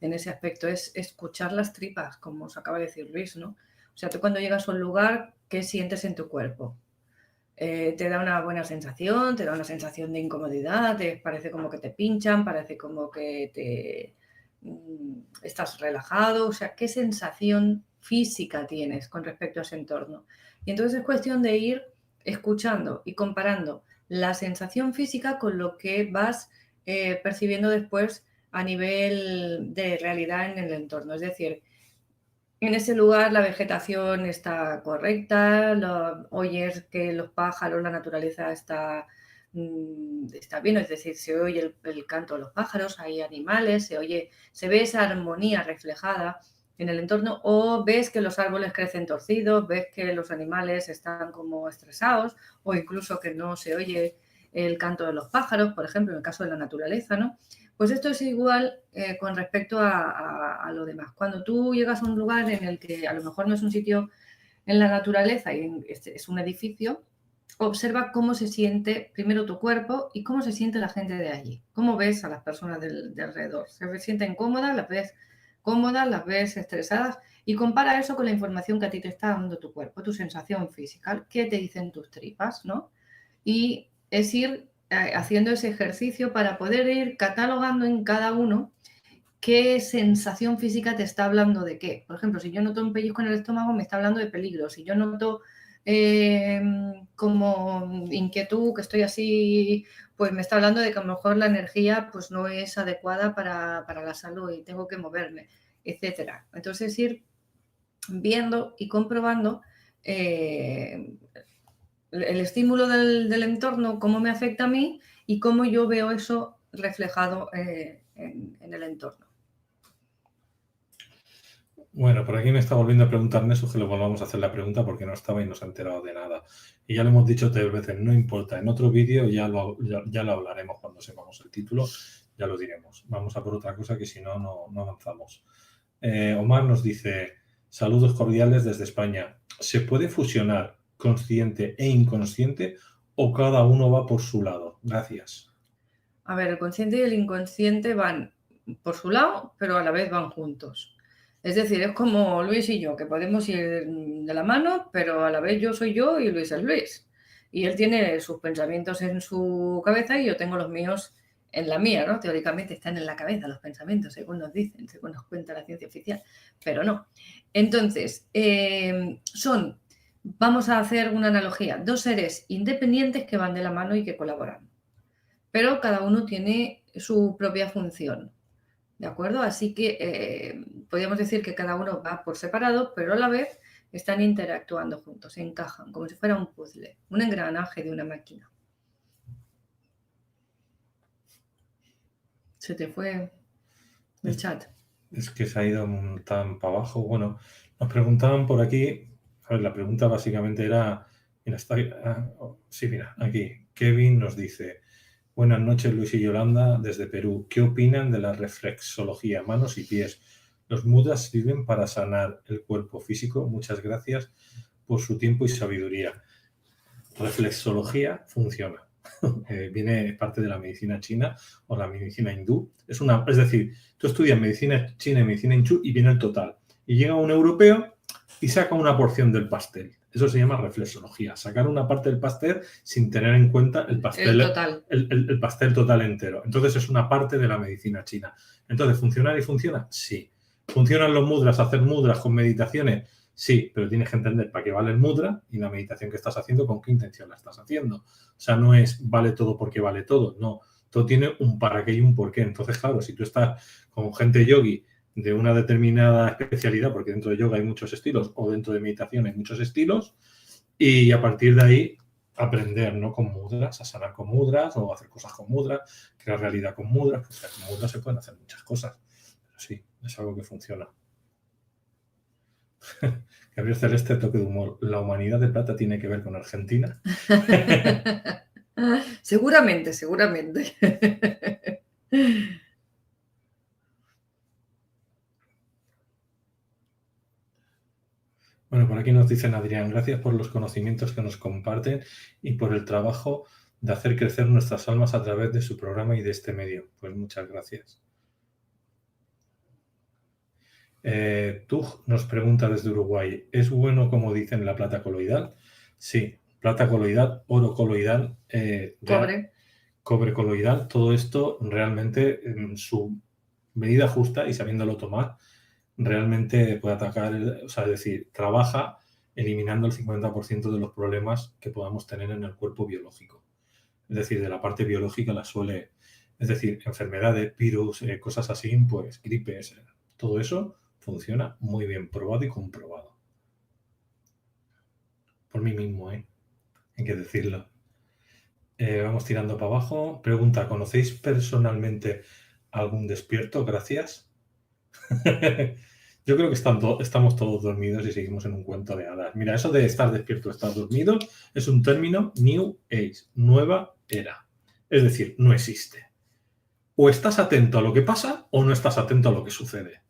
en ese aspecto. Es escuchar las tripas, como os acaba de decir Luis, ¿no? O sea, tú cuando llegas a un lugar, ¿qué sientes en tu cuerpo? Te da una buena sensación, te da una sensación de incomodidad, te parece como que te pinchan, parece como que estás relajado. O sea, ¿qué sensación física tienes con respecto a ese entorno? Y entonces es cuestión de ir escuchando y comparando la sensación física con lo que vas percibiendo después a nivel de realidad en el entorno. Es decir, en ese lugar la vegetación está correcta, oyes que los pájaros, la naturaleza está bien, es decir, se oye el canto de los pájaros, hay animales, se ve esa armonía reflejada en el entorno, o ves que los árboles crecen torcidos, ves que los animales están como estresados, o incluso que no se oye el canto de los pájaros, por ejemplo, en el caso de la naturaleza, ¿no? Pues esto es igual con respecto a lo demás. Cuando tú llegas a un lugar en el que a lo mejor no es un sitio en la naturaleza y es un edificio, observa cómo se siente primero tu cuerpo y cómo se siente la gente de allí. Cómo ves a las personas de alrededor. ¿Se sienten cómodas? ¿Las ves cómodas? ¿Las ves estresadas? Y compara eso con la información que a ti te está dando tu cuerpo, tu sensación física. ¿Qué te dicen tus tripas, no? Y es ir haciendo ese ejercicio para poder ir catalogando en cada uno qué sensación física te está hablando de qué. Por ejemplo, si yo noto un pellizco en el estómago, me está hablando de peligro. Si yo noto como inquietud, que estoy así, pues me está hablando de que a lo mejor la energía pues no es adecuada para la salud y tengo que moverme, etcétera. Entonces ir viendo y comprobando el estímulo del entorno, cómo me afecta a mí y cómo yo veo eso reflejado en el entorno. Bueno, por aquí me está volviendo a preguntar Nesu que le volvamos a hacer la pregunta porque no estaba y no se ha enterado de nada. Y ya lo hemos dicho 3 veces, no importa. En otro vídeo ya lo hablaremos cuando sepamos el título, ya lo diremos. Vamos a por otra cosa que si no, no avanzamos. Omar nos dice, saludos cordiales desde España. ¿Se puede fusionar consciente e inconsciente o cada uno va por su lado? Gracias. A ver, el consciente y el inconsciente van por su lado, pero a la vez van juntos. Es decir, es como Luis y yo, que podemos ir de la mano, pero a la vez yo soy yo y Luis es Luis. Y él tiene sus pensamientos en su cabeza y yo tengo los míos en la mía, ¿no? Teóricamente están en la cabeza los pensamientos, según nos dicen, según nos cuenta la ciencia oficial, pero no. Entonces, vamos a hacer una analogía, dos seres independientes que van de la mano y que colaboran, pero cada uno tiene su propia función. ¿De acuerdo? Así que podríamos decir que cada uno va por separado, pero a la vez están interactuando juntos, se encajan, como si fuera un puzzle, un engranaje de una máquina. Se te fue el chat. Es que se ha ido tan para abajo. Bueno, nos preguntaban por aquí, a ver, la pregunta básicamente era, mira, sí, mira, aquí, Kevin nos dice, buenas noches Luis y Yolanda desde Perú, ¿qué opinan de la reflexología, manos y pies? ¿Los mudras sirven para sanar el cuerpo físico? Muchas gracias por su tiempo y sabiduría. Reflexología funciona. Viene parte de la medicina china o la medicina hindú. Es decir, tú estudias medicina china y medicina hindú y viene el total. Y llega un europeo y saca una porción del pastel. Eso se llama reflexología. Sacar una parte del pastel sin tener en cuenta el pastel total. El pastel total entero. Entonces es una parte de la medicina china. Entonces, ¿funciona y funciona? Sí. ¿Funcionan los mudras, hacer mudras con meditaciones? Sí, pero tienes que entender para qué vale el mudra y la meditación que estás haciendo, con qué intención la estás haciendo. O sea, no es vale todo porque vale todo, no. Todo tiene un para qué y un por qué. Entonces, claro, si tú estás con gente yogi de una determinada especialidad, porque dentro de yoga hay muchos estilos, o dentro de meditación hay muchos estilos, y a partir de ahí aprender, ¿no? Con mudras, a sanar con mudras, o hacer cosas con mudras, crear realidad con mudras, pues con mudras se pueden hacer muchas cosas. Pero sí, es algo que funciona. Gabriel Celeste, toque de humor. ¿La humanidad de plata tiene que ver con Argentina? Seguramente, seguramente. Bueno, por aquí nos dicen, Adrián, gracias por los conocimientos que nos comparten y por el trabajo de hacer crecer nuestras almas a través de su programa y de este medio. Pues muchas gracias. Tug nos pregunta desde Uruguay, ¿es bueno como dicen la plata coloidal? Sí, plata coloidal, oro coloidal, cobre coloidal, todo esto realmente en su medida justa y sabiéndolo tomar, realmente puede atacar, o sea, es decir, trabaja eliminando el 50% de los problemas que podamos tener en el cuerpo biológico. Es decir, de la parte biológica es decir, enfermedades, virus, cosas así, pues gripes, todo eso funciona muy bien, probado y comprobado. Por mí mismo, hay que decirlo. Vamos tirando para abajo. Pregunta, ¿conocéis personalmente algún despierto? Gracias. Yo creo que estamos todos dormidos y seguimos en un cuento de hadas. Mira, eso de estar despierto o estar dormido es un término New Age, nueva era. Es decir, no existe. O estás atento a lo que pasa o no estás atento a lo que sucede.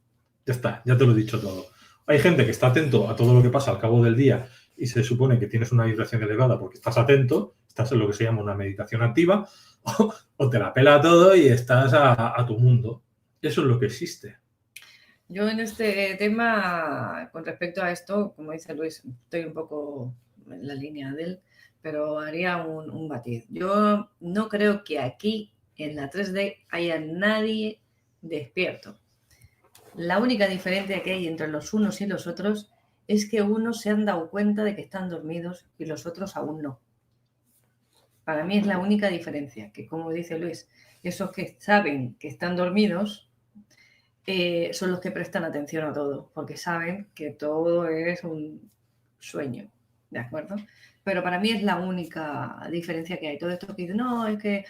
Ya está, ya te lo he dicho todo. Hay gente que está atento a todo lo que pasa al cabo del día y se supone que tienes una vibración elevada porque estás atento, estás en lo que se llama una meditación activa, o te la pela todo y estás a tu mundo. Eso es lo que existe. Yo en este tema, con respecto a esto, como dice Luis, estoy un poco en la línea de él, pero haría un matiz. Yo no creo que aquí, en la 3D, haya nadie despierto. La única diferencia que hay entre los unos y los otros es que unos se han dado cuenta de que están dormidos y los otros aún no. Para mí es la única diferencia, que como dice Luis, esos que saben que están dormidos son los que prestan atención a todo, porque saben que todo es un sueño, ¿de acuerdo? Pero para mí es la única diferencia que hay. Todo esto que dicen, no, es que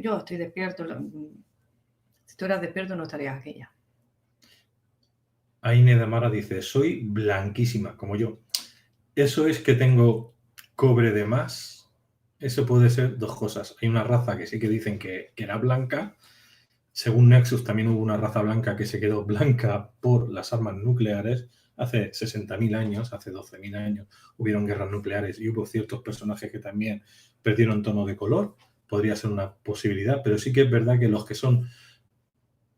yo estoy despierto. Si tú eras despierto no estarías aquí ya. Aine de Mara dice, soy blanquísima, como yo. Eso es que tengo cobre de más. Eso puede ser dos cosas. Hay una raza que sí que dicen que era blanca. Según Nexus también hubo una raza blanca que se quedó blanca por las armas nucleares. Hace 60.000 años, hace 12.000 años, hubieron guerras nucleares y hubo ciertos personajes que también perdieron tono de color. Podría ser una posibilidad, pero sí que es verdad que los que son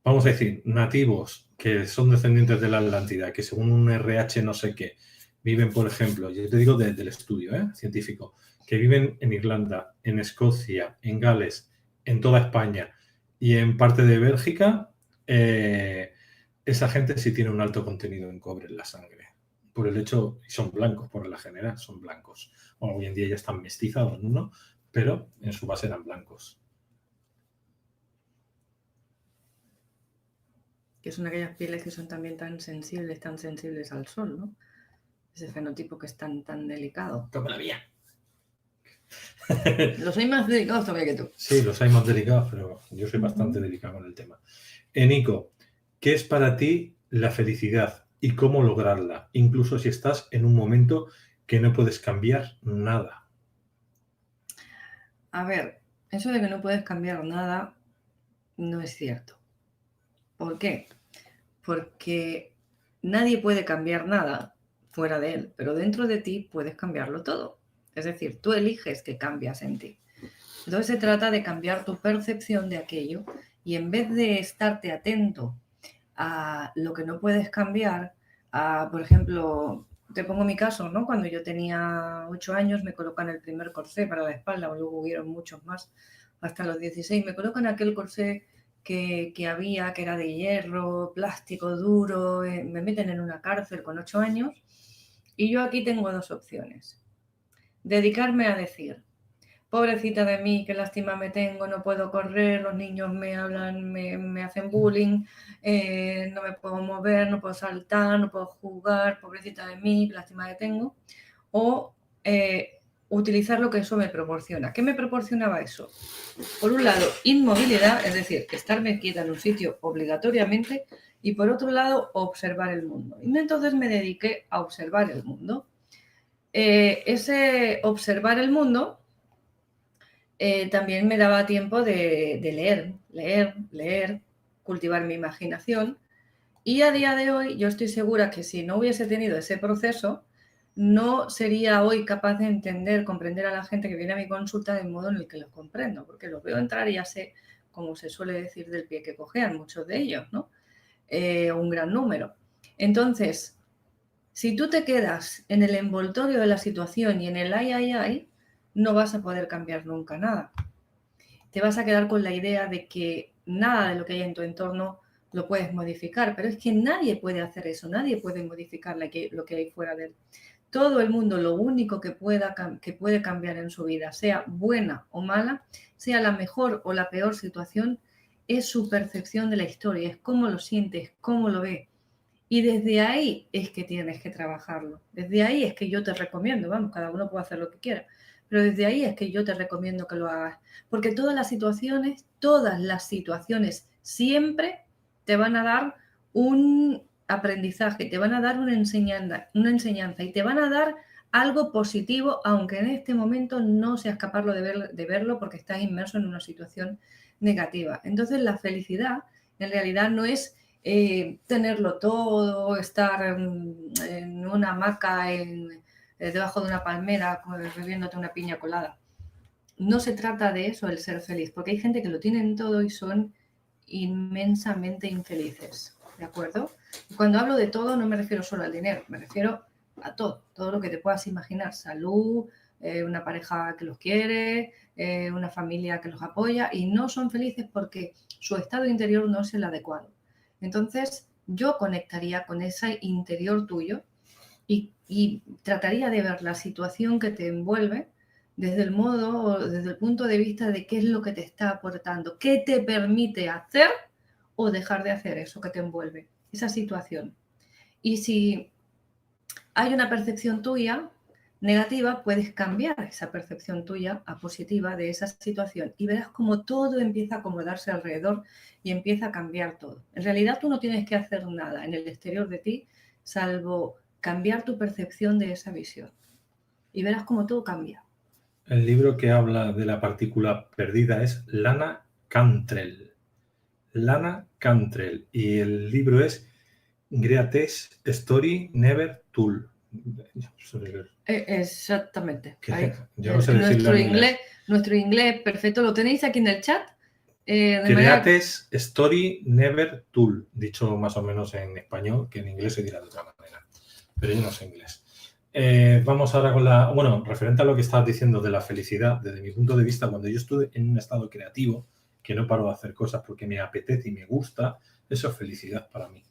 vamos a decir, nativos que son descendientes de la Atlántida, que según un RH no sé qué, viven, por ejemplo, yo te digo del estudio científico, que viven en Irlanda, en Escocia, en Gales, en toda España y en parte de Bélgica, esa gente sí tiene un alto contenido en cobre en la sangre. Por el hecho, y son blancos por la general, son blancos. Bueno, hoy en día ya están mestizados, ¿no? Pero en su base eran blancos. Que son aquellas pieles que son también tan sensibles al sol, ¿no? Ese fenotipo que es tan delicado. ¡Toma la mía! Los hay más delicados todavía que tú. Sí, los hay más delicados, pero yo soy bastante delicado en el tema. Nico, ¿qué es para ti la felicidad y cómo lograrla? Incluso si estás en un momento que no puedes cambiar nada. A ver, eso de que no puedes cambiar nada no es cierto. ¿Por qué? Porque nadie puede cambiar nada fuera de él, pero dentro de ti puedes cambiarlo todo. Es decir, tú eliges que cambias en ti. Entonces se trata de cambiar tu percepción de aquello y en vez de estarte atento a lo que no puedes cambiar, por ejemplo, te pongo mi caso, ¿no? Cuando yo tenía 8 años me colocan el primer corsé para la espalda, luego hubieron muchos más, hasta los 16 me colocan aquel corsé que había, que era de hierro, plástico duro, me meten en una cárcel con 8 años y yo aquí tengo dos opciones. Dedicarme a decir, pobrecita de mí, qué lástima me tengo, no puedo correr, los niños me hablan, me hacen bullying, no me puedo mover, no puedo saltar, no puedo jugar, pobrecita de mí, qué lástima que tengo. O utilizar lo que eso me proporciona. ¿Qué me proporcionaba eso? Por un lado, inmovilidad, es decir, estarme quieta en un sitio obligatoriamente, y por otro lado, observar el mundo. Y entonces me dediqué a observar el mundo. Ese observar el mundo también me daba tiempo de leer, cultivar mi imaginación. Y a día de hoy yo estoy segura que si no hubiese tenido ese proceso, no sería hoy capaz de comprender a la gente que viene a mi consulta del modo en el que los comprendo, porque los veo entrar y ya sé, como se suele decir, del pie que cojean, muchos de ellos, ¿no? Un gran número. Entonces, si tú te quedas en el envoltorio de la situación y en el ay, no vas a poder cambiar nunca nada. Te vas a quedar con la idea de que nada de lo que hay en tu entorno lo puedes modificar, pero es que nadie puede hacer eso, nadie puede modificar lo que hay fuera de él. Todo el mundo, lo único que puede cambiar en su vida, sea buena o mala, sea la mejor o la peor situación, es su percepción de la historia, es cómo lo sientes, cómo lo ves. Y desde ahí es que tienes que trabajarlo. Desde ahí es que yo te recomiendo, vamos, cada uno puede hacer lo que quiera, pero desde ahí es que yo te recomiendo que lo hagas. Porque todas las situaciones siempre te van a dar un aprendizaje, te van a dar una enseñanza y te van a dar algo positivo, aunque en este momento no seas capaz de verlo porque estás inmerso en una situación negativa. Entonces la felicidad en realidad no es tenerlo todo, estar en una hamaca debajo de una palmera bebiéndote una piña colada. No se trata de eso, el ser feliz, porque hay gente que lo tienen todo y son inmensamente infelices, ¿de acuerdo? Y cuando hablo de todo no me refiero solo al dinero, me refiero a todo lo que te puedas imaginar, salud, una pareja que los quiere, una familia que los apoya y no son felices porque su estado interior no es el adecuado. Entonces, yo conectaría con ese interior tuyo y trataría de ver la situación que te envuelve desde el punto de vista de qué es lo que te está aportando, qué te permite hacer o dejar de hacer eso que te envuelve, esa situación. Y si hay una percepción tuya negativa, puedes cambiar esa percepción tuya a positiva de esa situación y verás como todo empieza a acomodarse alrededor y empieza a cambiar todo. En realidad tú no tienes que hacer nada en el exterior de ti, salvo cambiar tu percepción de esa visión. Y verás como todo cambia. El libro que habla de la partícula perdida es Lana Cantrell. Lana Cantrell. Y el libro es Greatest Story Never Told. Exactamente. Yo no sé decirlo en inglés. Nuestro inglés perfecto. Lo tenéis aquí en el chat. Creates story never tool, dicho más o menos en español, que en inglés se dirá de otra manera, pero yo no sé inglés. Vamos ahora con la... Bueno, referente a lo que estabas diciendo de la felicidad, desde mi punto de vista, cuando yo estuve en un estado creativo, que no paro de hacer cosas porque me apetece y me gusta, eso es felicidad para mí.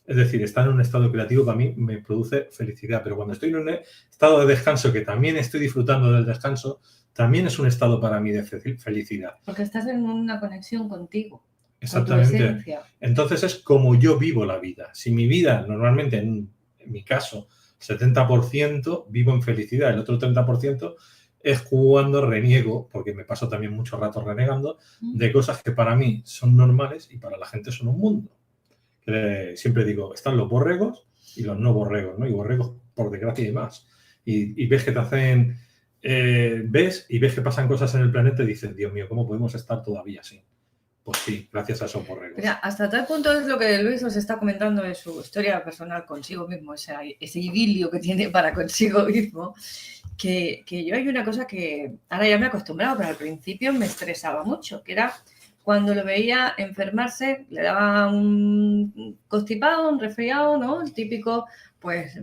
Es decir, estar en un estado creativo para mí me produce felicidad, pero cuando estoy en un estado de descanso, que también estoy disfrutando del descanso, también es un estado para mí de felicidad. Porque estás en una conexión contigo. Exactamente. Con tu esencia. Entonces es como yo vivo la vida. Si mi vida, normalmente en mi caso, 70% vivo en felicidad, el otro 30% es cuando reniego, porque me paso también mucho rato renegando, de cosas que para mí son normales y para la gente son un mundo. Siempre digo, están los borregos y los no borregos, ¿no? Y borregos, por desgracia, y más. Y ves que te hacen... ves que pasan cosas en el planeta y dices, Dios mío, ¿cómo podemos estar todavía así? Pues sí, gracias a esos borregos. Mira, hasta tal punto es lo que Luis os está comentando de su historia personal consigo mismo, ese idilio que tiene para consigo mismo, que yo hay una cosa que ahora ya me he acostumbrado, pero al principio me estresaba mucho, que era cuando lo veía enfermarse, le daba un constipado, un resfriado, ¿no? El típico, pues,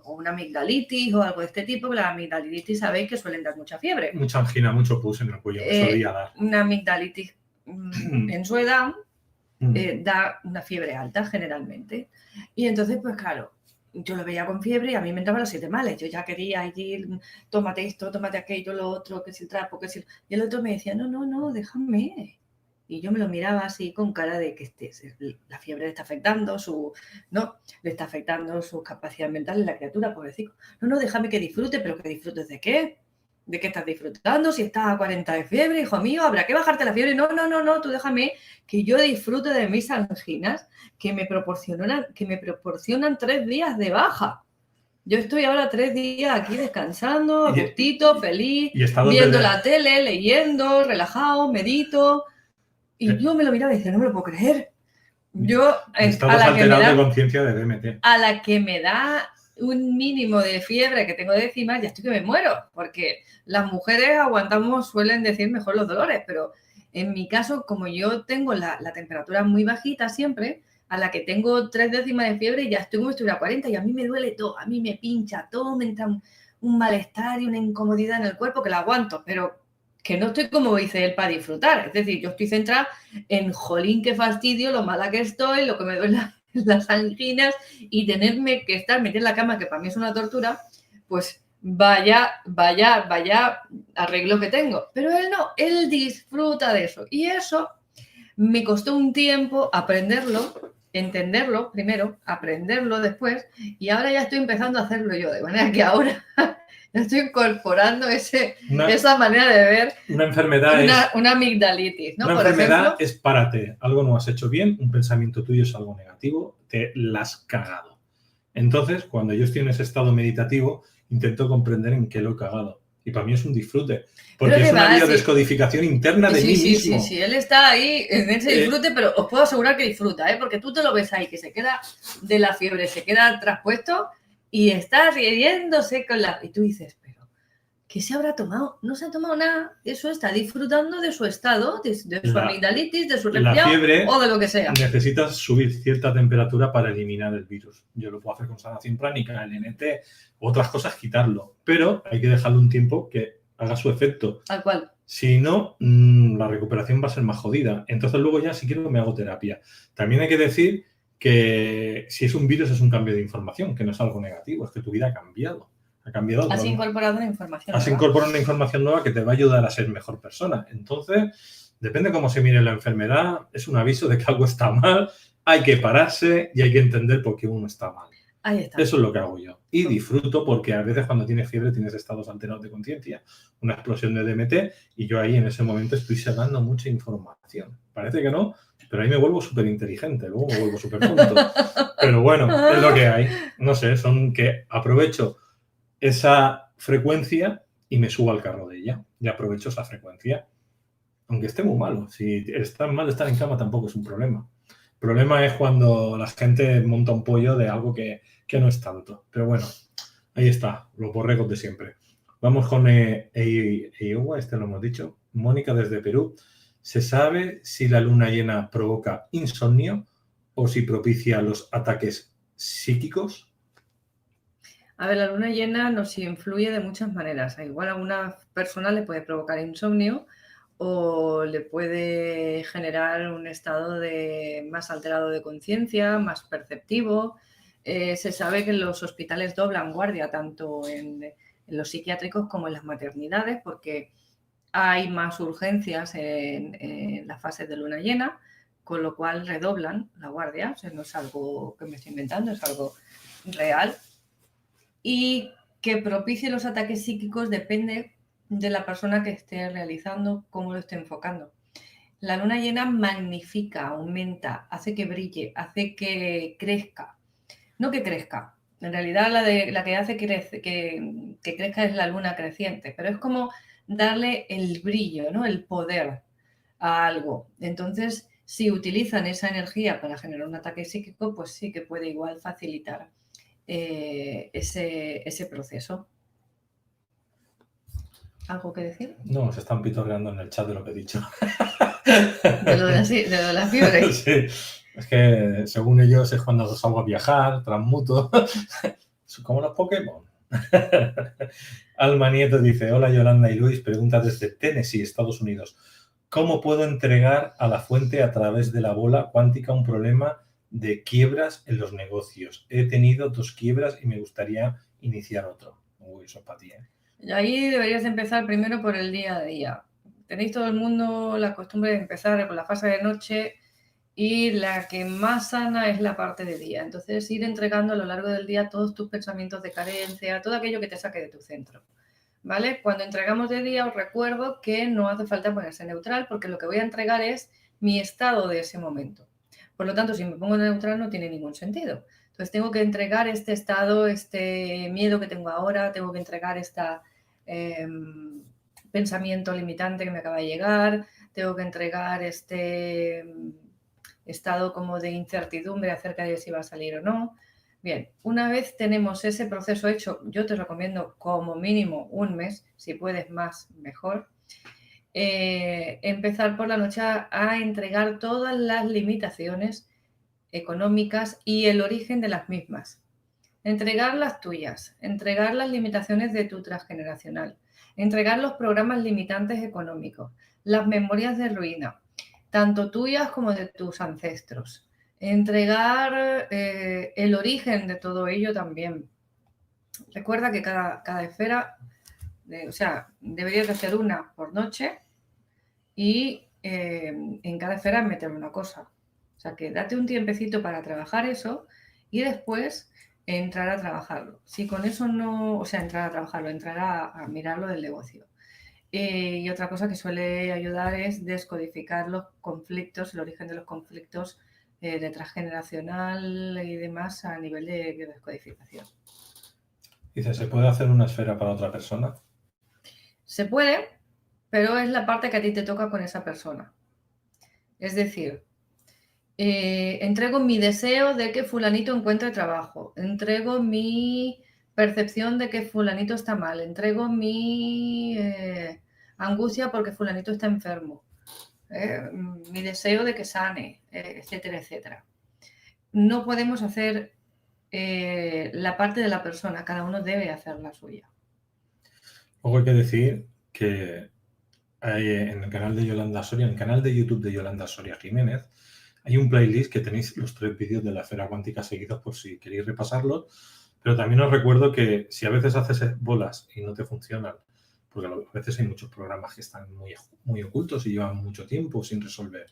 o una amigdalitis o algo de este tipo, que la amigdalitis sabéis que suelen dar mucha fiebre. Mucha angina, mucho pus en el cuello, me solía dar. Una amigdalitis en su edad da una fiebre alta generalmente. Y entonces, pues claro, yo lo veía con fiebre y a mí me entraban los 7 males. Yo ya quería ir, tómate esto, tómate aquello, lo otro, que si el trapo, que si... Y el otro me decía, no, déjame. Y yo me lo miraba así con cara de que la fiebre le está afectando le está afectando sus capacidades mentales, la criatura, pobrecito. No, déjame que disfrute, pero que disfrutes ¿de qué? ¿De qué estás disfrutando? Si estás a 40 de fiebre, hijo mío, habrá que bajarte la fiebre. No, tú déjame que yo disfrute de mis anginas que me proporcionan 3 días de baja. Yo estoy ahora 3 días aquí descansando, a gustito, feliz, viendo la tele, leyendo, relajado, medito. Y yo me lo miraba y decía, no me lo puedo creer. Yo, de conciencia de DMT. A la que me da un mínimo de fiebre que tengo de encima, ya estoy que me muero, porque las mujeres suelen decir mejor los dolores, pero en mi caso, como yo tengo la temperatura muy bajita siempre, a la que tengo 3 décimas de fiebre, ya estoy como si estuviera a 40 y a mí me duele todo, a mí me pincha todo, me entra un malestar y una incomodidad en el cuerpo que la aguanto, pero que no estoy como dice él para disfrutar. Es decir, yo estoy centrada en jolín, qué fastidio, lo mala que estoy, lo que me duele las anginas y tenerme que estar metida en la cama, que para mí es una tortura, pues vaya arreglo que tengo. Pero él no, él disfruta de eso. Y eso me costó un tiempo aprenderlo, entenderlo primero, aprenderlo después, y ahora ya estoy empezando a hacerlo yo, de manera que ahora estoy incorporando esa manera de ver una enfermedad una amigdalitis, ¿no? Una enfermedad es párate, algo no has hecho bien, un pensamiento tuyo es algo negativo, te la has cagado. Entonces, cuando yo estoy en ese estado meditativo, intento comprender en qué lo he cagado. Y para mí es un disfrute, porque es una biodescodificación interna de mí mismo. Sí, él está ahí en ese disfrute, pero os puedo asegurar que disfruta, porque tú te lo ves ahí, que se queda de la fiebre, se queda traspuesto y está riéndose y tú dices, pero ¿qué se habrá tomado? No se ha tomado nada, eso está disfrutando de su estado, de su amigdalitis, de su resfriado o de lo que sea. Necesitas subir cierta temperatura para eliminar el virus. Yo lo puedo hacer con sanación pránica, LNT, otras cosas quitarlo, pero hay que dejarle un tiempo que haga su efecto. Tal cual. Si no, la recuperación va a ser más jodida. Entonces luego ya si quiero me hago terapia. También hay que decir que si es un virus es un cambio de información, que no es algo negativo, es que tu vida ha cambiado. Has incorporado una información nueva. Has incorporado una información nueva que te va a ayudar a ser mejor persona. Entonces, depende cómo se mire la enfermedad, es un aviso de que algo está mal, hay que pararse y hay que entender por qué uno está mal. Ahí está. Eso es lo que hago yo. Y disfruto porque a veces cuando tienes fiebre tienes estados alterados de conciencia, una explosión de DMT y yo ahí en ese momento estoy sacando mucha información. Parece que no, pero ahí me vuelvo súper inteligente, luego me vuelvo súper tonto. Pero bueno, es lo que hay. No sé, son que aprovecho esa frecuencia y me subo al carro de ella. Y aprovecho esa frecuencia. Aunque esté muy malo. Si está mal estar en cama tampoco es un problema. El problema es cuando la gente monta un pollo de algo que no es tanto. Pero bueno, ahí está, los borregos de siempre. Vamos con Iowa, este lo hemos dicho. Mónica desde Perú. ¿Se sabe si la luna llena provoca insomnio o si propicia los ataques psíquicos? A ver, la luna llena nos influye de muchas maneras. Igual a una persona le puede provocar insomnio o le puede generar un estado más alterado de conciencia, más perceptivo. Se sabe que los hospitales doblan guardia tanto en los psiquiátricos como en las maternidades porque hay más urgencias en las fases de luna llena, con lo cual redoblan la guardia. O sea, no es algo que me estoy inventando, es algo real. Y que propicie los ataques psíquicos depende de la persona que esté realizando, cómo lo esté enfocando. La luna llena magnifica, aumenta, hace que brille, hace que crezca. No que crezca, en realidad la que hace que crezca es la luna creciente, pero es como darle el brillo, ¿no? El poder a algo. Entonces, si utilizan esa energía para generar un ataque psíquico, pues sí que puede igual facilitar ese proceso. ¿Algo que decir? No, se están pitorreando en el chat de lo que he dicho. De lo de la fiebre. Sí, es que según ellos es cuando salgo a viajar, transmuto, como los Pokémon. Alma Nieto dice, hola Yolanda y Luis, pregunta desde Tennessee, Estados Unidos. ¿Cómo puedo entregar a la fuente a través de la bola cuántica un problema de quiebras en los negocios? He tenido 2 quiebras y me gustaría iniciar otro. Uy, eso es para ti, ¿eh? Ahí deberías empezar primero por el día a día. Tenéis todo el mundo la costumbre de empezar por la fase de noche y la que más sana es la parte de día. Entonces, ir entregando a lo largo del día todos tus pensamientos de carencia, todo aquello que te saque de tu centro. ¿Vale? Cuando entregamos de día, os recuerdo que no hace falta ponerse neutral porque lo que voy a entregar es mi estado de ese momento. Por lo tanto, si me pongo neutral no tiene ningún sentido. Entonces, tengo que entregar este estado, este miedo que tengo ahora, tengo que entregar este pensamiento limitante que me acaba de llegar, tengo que entregar este estado como de incertidumbre acerca de si va a salir o no. Bien, una vez tenemos ese proceso hecho, yo te recomiendo como mínimo un mes, si puedes más, mejor. Empezar por la noche a entregar todas las limitaciones económicas y el origen de las mismas. Entregar las tuyas, entregar las limitaciones de tu transgeneracional, entregar los programas limitantes económicos, las memorias de ruina, tanto tuyas como de tus ancestros. Entregar el origen de todo ello también. Recuerda que cada esfera, o sea, deberías de hacer una por noche y en cada esfera meter una cosa. O sea, que date un tiempecito para trabajar eso y después entrar a trabajarlo. Si con eso no, o sea, entrar a trabajarlo, entrar a mirarlo del negocio. Y otra cosa que suele ayudar es descodificar los conflictos, el origen de los conflictos de transgeneracional y demás a nivel de descodificación. Dice, ¿se puede hacer una esfera para otra persona? Se puede, pero es la parte que a ti te toca con esa persona. Es decir, entrego mi deseo de que fulanito encuentre trabajo, entrego mi percepción de que fulanito está mal, entrego mi angustia porque fulanito está enfermo, mi deseo de que sane, etcétera, etcétera. No podemos hacer la parte de la persona, cada uno debe hacer la suya. Luego hay que decir que hay en el canal de Yolanda Soria, en el canal de YouTube de Yolanda Soria Jiménez, hay un playlist que tenéis los 3 vídeos de la esfera cuántica seguidos por si queréis repasarlos, pero también os recuerdo que si a veces haces bolas y no te funcionan, porque a veces hay muchos programas que están muy ocultos y llevan mucho tiempo sin resolver,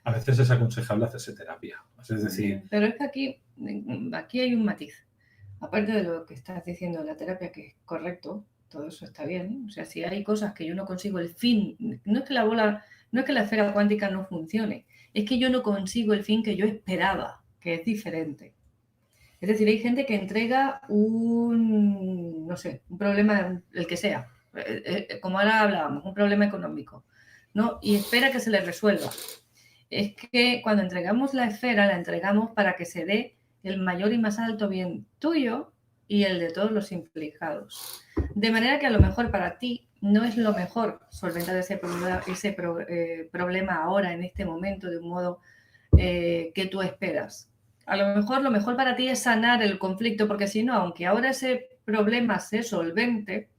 a veces es aconsejable hacerse terapia. Es decir... Pero es que aquí hay un matiz. Aparte de lo que estás diciendo de la terapia, que es correcto, todo eso está bien. O sea, si hay cosas que yo no consigo el fin, no es que la esfera cuántica no funcione, es que yo no consigo el fin que yo esperaba, que es diferente. Es decir, hay gente que entrega un problema, el que sea, como ahora hablábamos, un problema económico, ¿no? Y espera que se le resuelva. Es que cuando entregamos la esfera, la entregamos para que se dé el mayor y más alto bien tuyo y el de todos los implicados. De manera que a lo mejor para ti no es lo mejor solventar ese problema ahora, en este momento, de un modo que tú esperas. A lo mejor para ti es sanar el conflicto, porque si no, aunque ahora ese problema se solvente,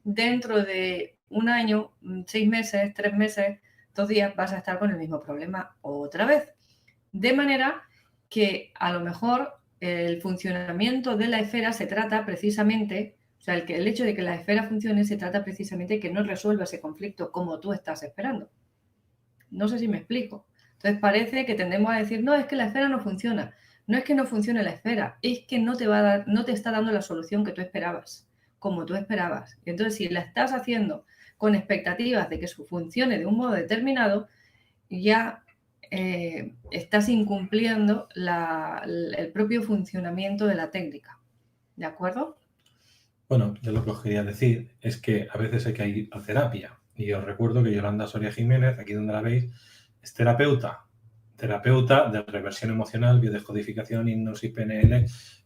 dentro de un año, 6 meses, 3 meses, 2 días, vas a estar con el mismo problema otra vez. De manera que a lo mejor el funcionamiento de la esfera se trata precisamente, o sea, el hecho de que la esfera funcione se trata precisamente de que no resuelva ese conflicto como tú estás esperando. No sé si me explico. Entonces parece que tendemos a decir, no, es que la esfera no funciona. No es que no funcione la esfera, es que no te está dando la solución que tú esperabas, como tú esperabas. Y entonces, si la estás haciendo con expectativas de que funcione de un modo determinado, ya estás incumpliendo el propio funcionamiento de la técnica. ¿De acuerdo? Bueno, yo lo que os quería decir es que a veces hay que ir a terapia. Y os recuerdo que Yolanda Soria Jiménez, aquí donde la veis, es terapeuta de reversión emocional, biodescodificación, hipnosis, PNL,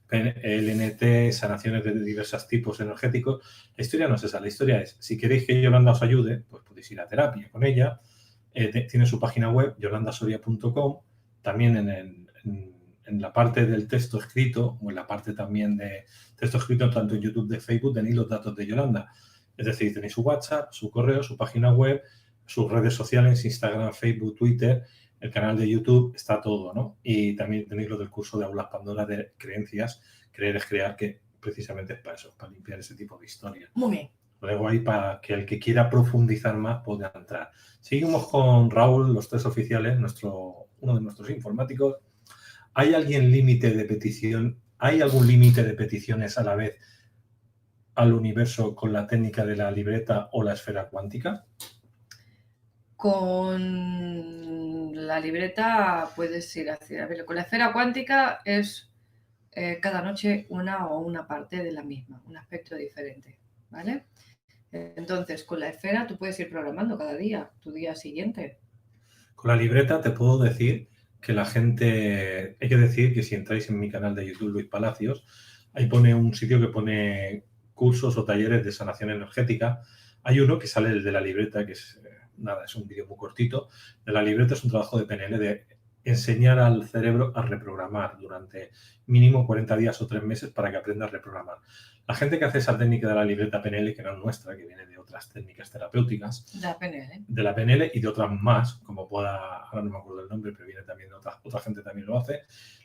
LNT, sanaciones de diversos tipos energéticos. La historia no es esa, la historia es, si queréis que Yolanda os ayude, pues podéis ir a terapia con ella. Tiene su página web, yolandasoria.com, también en la parte del texto escrito, o en la parte también de texto escrito, tanto en YouTube de Facebook, tenéis los datos de Yolanda. Es decir, tenéis su WhatsApp, su correo, su página web, sus redes sociales, Instagram, Facebook, Twitter, el canal de YouTube, está todo, ¿no? Y también tenéis lo del curso de Aulas Pandora de creencias, creer es crear, que precisamente es para eso, para limpiar ese tipo de historias. Muy bien. Lo dejo ahí para que el que quiera profundizar más pueda entrar. Seguimos con Raúl, los 3 oficiales, uno de nuestros informáticos. ¿Hay algún límite de petición? ¿Hay algún límite de peticiones a la vez al universo con la técnica de la libreta o la esfera cuántica? Con la libreta puedes ir hacia... A ver, con la esfera cuántica es cada noche una parte de la misma, un aspecto diferente, ¿vale? Entonces, con la esfera tú puedes ir programando cada día, tu día siguiente. Con la libreta te puedo decir que la gente... Hay que decir que si entráis en mi canal de YouTube, Luis Palacios, ahí pone un sitio que pone cursos o talleres de sanación energética. Hay uno que sale de la libreta, que es es un vídeo muy cortito. De la libreta es un trabajo de PNL de enseñar al cerebro a reprogramar durante mínimo 40 días o 3 meses para que aprenda a reprogramar. La gente que hace esa técnica de la libreta PNL, que no es nuestra, que viene de otras técnicas terapéuticas, de la PNL y de otras más, como ahora no me acuerdo el nombre, pero viene también de otra gente también lo hace,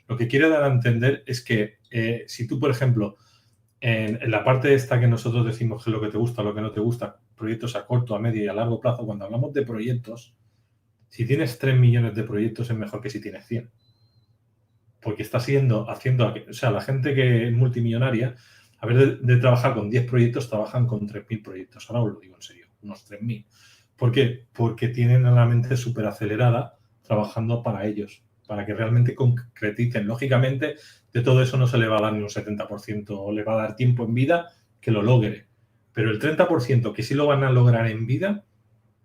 lo que quiere dar a entender es que si tú, por ejemplo, en la parte esta que nosotros decimos que es lo que te gusta, lo que no te gusta, proyectos a corto, a medio y a largo plazo, cuando hablamos de proyectos, si tienes 3 millones de proyectos es mejor que si tienes 100. Porque está haciendo, o sea, la gente que es multimillonaria, a vez de trabajar con 10 proyectos, trabajan con 3.000 proyectos. Ahora os lo digo en serio, unos 3.000. ¿Por qué? Porque tienen la mente súper acelerada trabajando para ellos, para que realmente concreticen. Lógicamente, de todo eso no se le va a dar ni un 70%, o le va a dar tiempo en vida que lo logre. Pero el 30% que sí lo van a lograr en vida,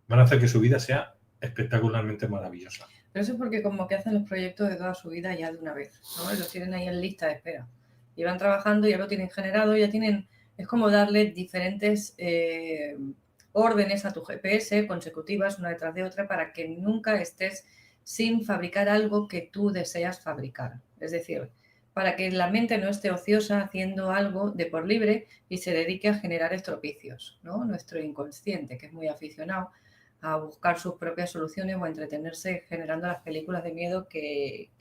van a hacer que su vida sea espectacularmente maravillosa. Pero eso es porque como que hacen los proyectos de toda su vida ya de una vez, ¿no? Y los tienen ahí en lista de espera. Y van trabajando, ya lo tienen generado, ya tienen... Es como darle diferentes órdenes a tu GPS consecutivas, una detrás de otra, para que nunca estés sin fabricar algo que tú deseas fabricar. Es decir, para que la mente no esté ociosa haciendo algo de por libre y se dedique a generar estropicios, ¿no? Nuestro inconsciente, que es muy aficionado a buscar sus propias soluciones o a entretenerse generando las películas de miedo que